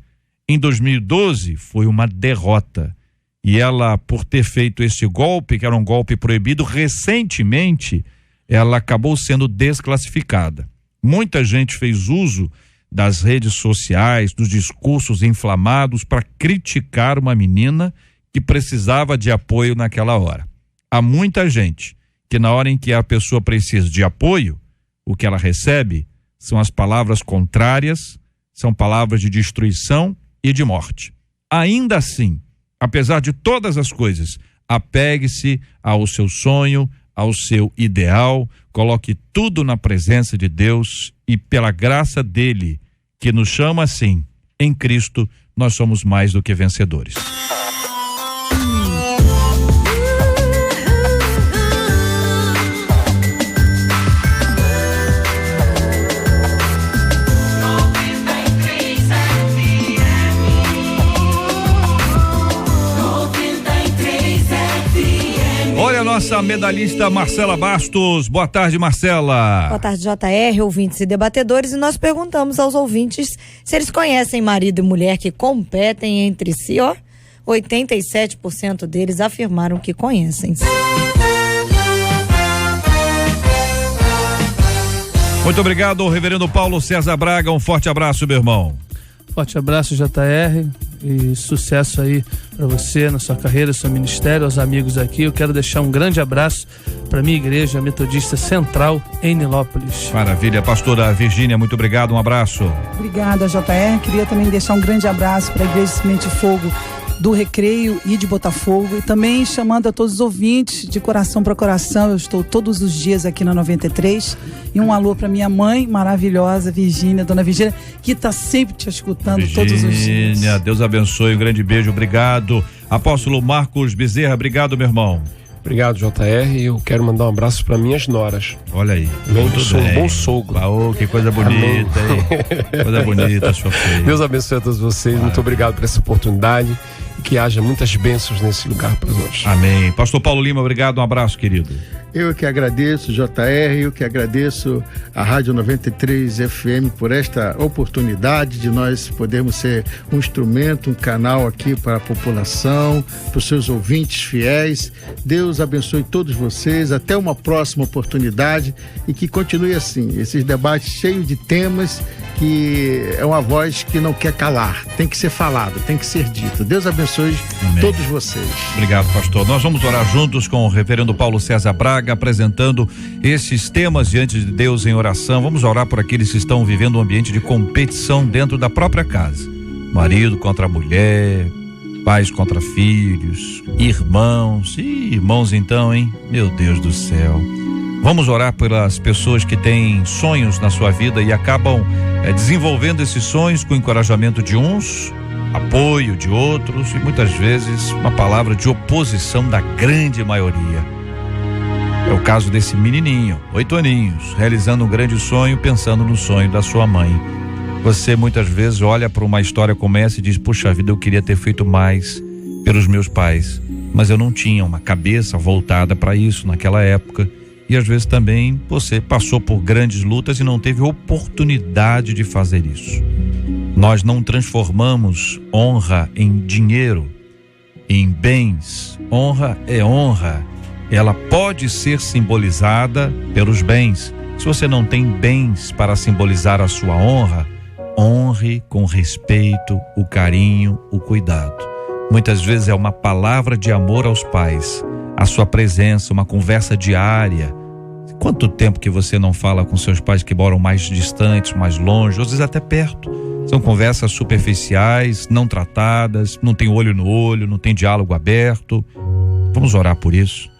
Em 2012 foi uma derrota. E ela, por ter feito esse golpe, que era um golpe proibido, recentemente ela acabou sendo desclassificada. Muita gente fez uso das redes sociais, dos discursos inflamados para criticar uma menina que precisava de apoio naquela hora. Há muita gente que na hora em que a pessoa precisa de apoio, o que ela recebe são as palavras contrárias, são palavras de destruição e de morte. Ainda assim, apesar de todas as coisas, apegue-se ao seu sonho, ao seu ideal, coloque tudo na presença de Deus e pela graça dele, que nos chama assim, em Cristo, nós somos mais do que vencedores. Olha a nossa medalhista Marcela Bastos. Boa tarde, Marcela. Boa tarde, JR, ouvintes e debatedores. E nós perguntamos aos ouvintes se eles conhecem marido e mulher que competem entre si. 87% deles afirmaram que conhecem. Muito obrigado, reverendo Paulo César Braga. Um forte abraço, meu irmão. Forte abraço, JR, e sucesso aí para você na sua carreira, no seu ministério, aos amigos aqui. Eu quero deixar um grande abraço para minha igreja metodista central em Nilópolis. Maravilha, pastora Virgínia, muito obrigado, um abraço. Obrigada, JR. Queria também deixar um grande abraço para a Igreja Semente de Fogo do Recreio e de Botafogo, e também chamando a todos os ouvintes de coração para coração. Eu estou todos os dias aqui na 93, e um alô para minha mãe maravilhosa, Virgínia, dona Virgínia, que está sempre te escutando todos os dias. Virgínia, Deus abençoe, um grande beijo, obrigado. Apóstolo Marcos Bezerra, obrigado, meu irmão. Obrigado, JR. Eu quero mandar um abraço para minhas noras. Olha aí. Eu sou um bom sogro. Oh, que coisa bonita, hein? Coisa bonita, sua filha. Deus abençoe a todos vocês. Muito obrigado por essa oportunidade. E que haja muitas bênçãos nesse lugar para nós. Amém. Pastor Paulo Lima, obrigado, um abraço, querido. Eu que agradeço, JR, eu que agradeço a Rádio 93 FM por esta oportunidade de nós podermos ser um instrumento, um canal aqui para a população, para os seus ouvintes fiéis. Deus abençoe todos vocês, até uma próxima oportunidade, e que continue assim, esses debates cheios de temas, que é uma voz que não quer calar, tem que ser falado, tem que ser dito. Deus abençoe todos vocês. Obrigado, pastor. Nós vamos orar juntos com o reverendo Paulo César Braga, apresentando esses temas diante de Deus em oração. Vamos orar por aqueles que estão vivendo um ambiente de competição dentro da própria casa. Marido contra mulher, pais contra filhos, irmãos. Irmãos então, hein? Meu Deus do céu. Vamos orar pelas pessoas que têm sonhos na sua vida e acabam desenvolvendo esses sonhos com o encorajamento de uns, apoio de outros e muitas vezes uma palavra de oposição da grande maioria. É o caso desse menininho, 8 aninhos, realizando um grande sonho, pensando no sonho da sua mãe. Você muitas vezes olha para uma história como essa e diz: puxa vida, eu queria ter feito mais pelos meus pais, mas eu não tinha uma cabeça voltada para isso naquela época. E às vezes também você passou por grandes lutas e não teve oportunidade de fazer isso. Nós não transformamos honra em dinheiro, em bens. Honra é honra. Ela pode ser simbolizada pelos bens. Se você não tem bens para simbolizar a sua honra, honre com respeito, o carinho, o cuidado. Muitas vezes é uma palavra de amor aos pais, a sua presença, uma conversa diária. Quanto tempo que você não fala com seus pais que moram mais distantes, mais longe, às vezes até perto? São conversas superficiais, não tratadas, não tem olho no olho, não tem diálogo aberto. Vamos orar por isso.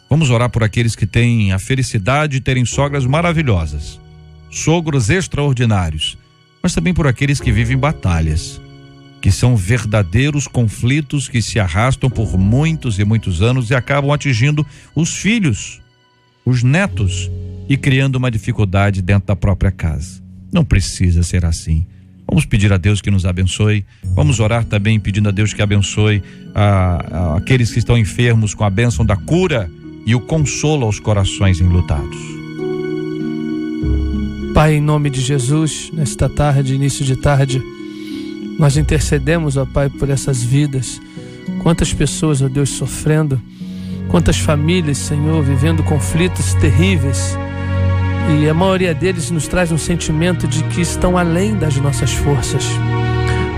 Vamos orar por aqueles que têm a felicidade de terem sogras maravilhosas, sogros extraordinários, mas também por aqueles que vivem batalhas, que são verdadeiros conflitos que se arrastam por muitos e muitos anos e acabam atingindo os filhos, os netos, e criando uma dificuldade dentro da própria casa. Não precisa ser assim. Vamos pedir a Deus que nos abençoe. Vamos orar também pedindo a Deus que abençoe aqueles que estão enfermos com a bênção da cura e o consolo aos corações enlutados. Pai, em nome de Jesus, nesta tarde, início de tarde, nós intercedemos, ó Pai, por essas vidas. Quantas pessoas, ó Deus, sofrendo, quantas famílias, Senhor, vivendo conflitos terríveis, e a maioria deles nos traz um sentimento de que estão além das nossas forças.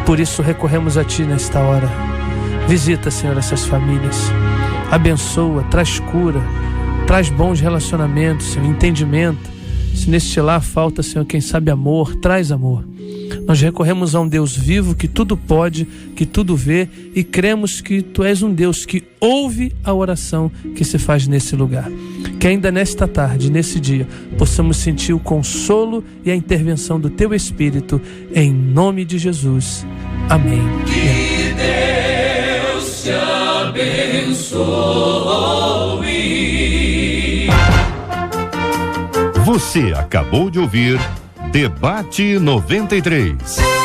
Por isso recorremos a Ti nesta hora. Visita, Senhor, essas famílias, abençoa, traz cura, traz bons relacionamentos, Senhor, entendimento. Se neste lar falta, Senhor, quem sabe amor, traz amor. Nós recorremos a um Deus vivo que tudo pode, que tudo vê, e cremos que Tu és um Deus que ouve a oração que se faz nesse lugar. Que ainda nesta tarde, nesse dia, possamos sentir o consolo e a intervenção do Teu Espírito, em nome de Jesus. Amém. Que Deus te abençoe. Você acabou de ouvir Debate 93.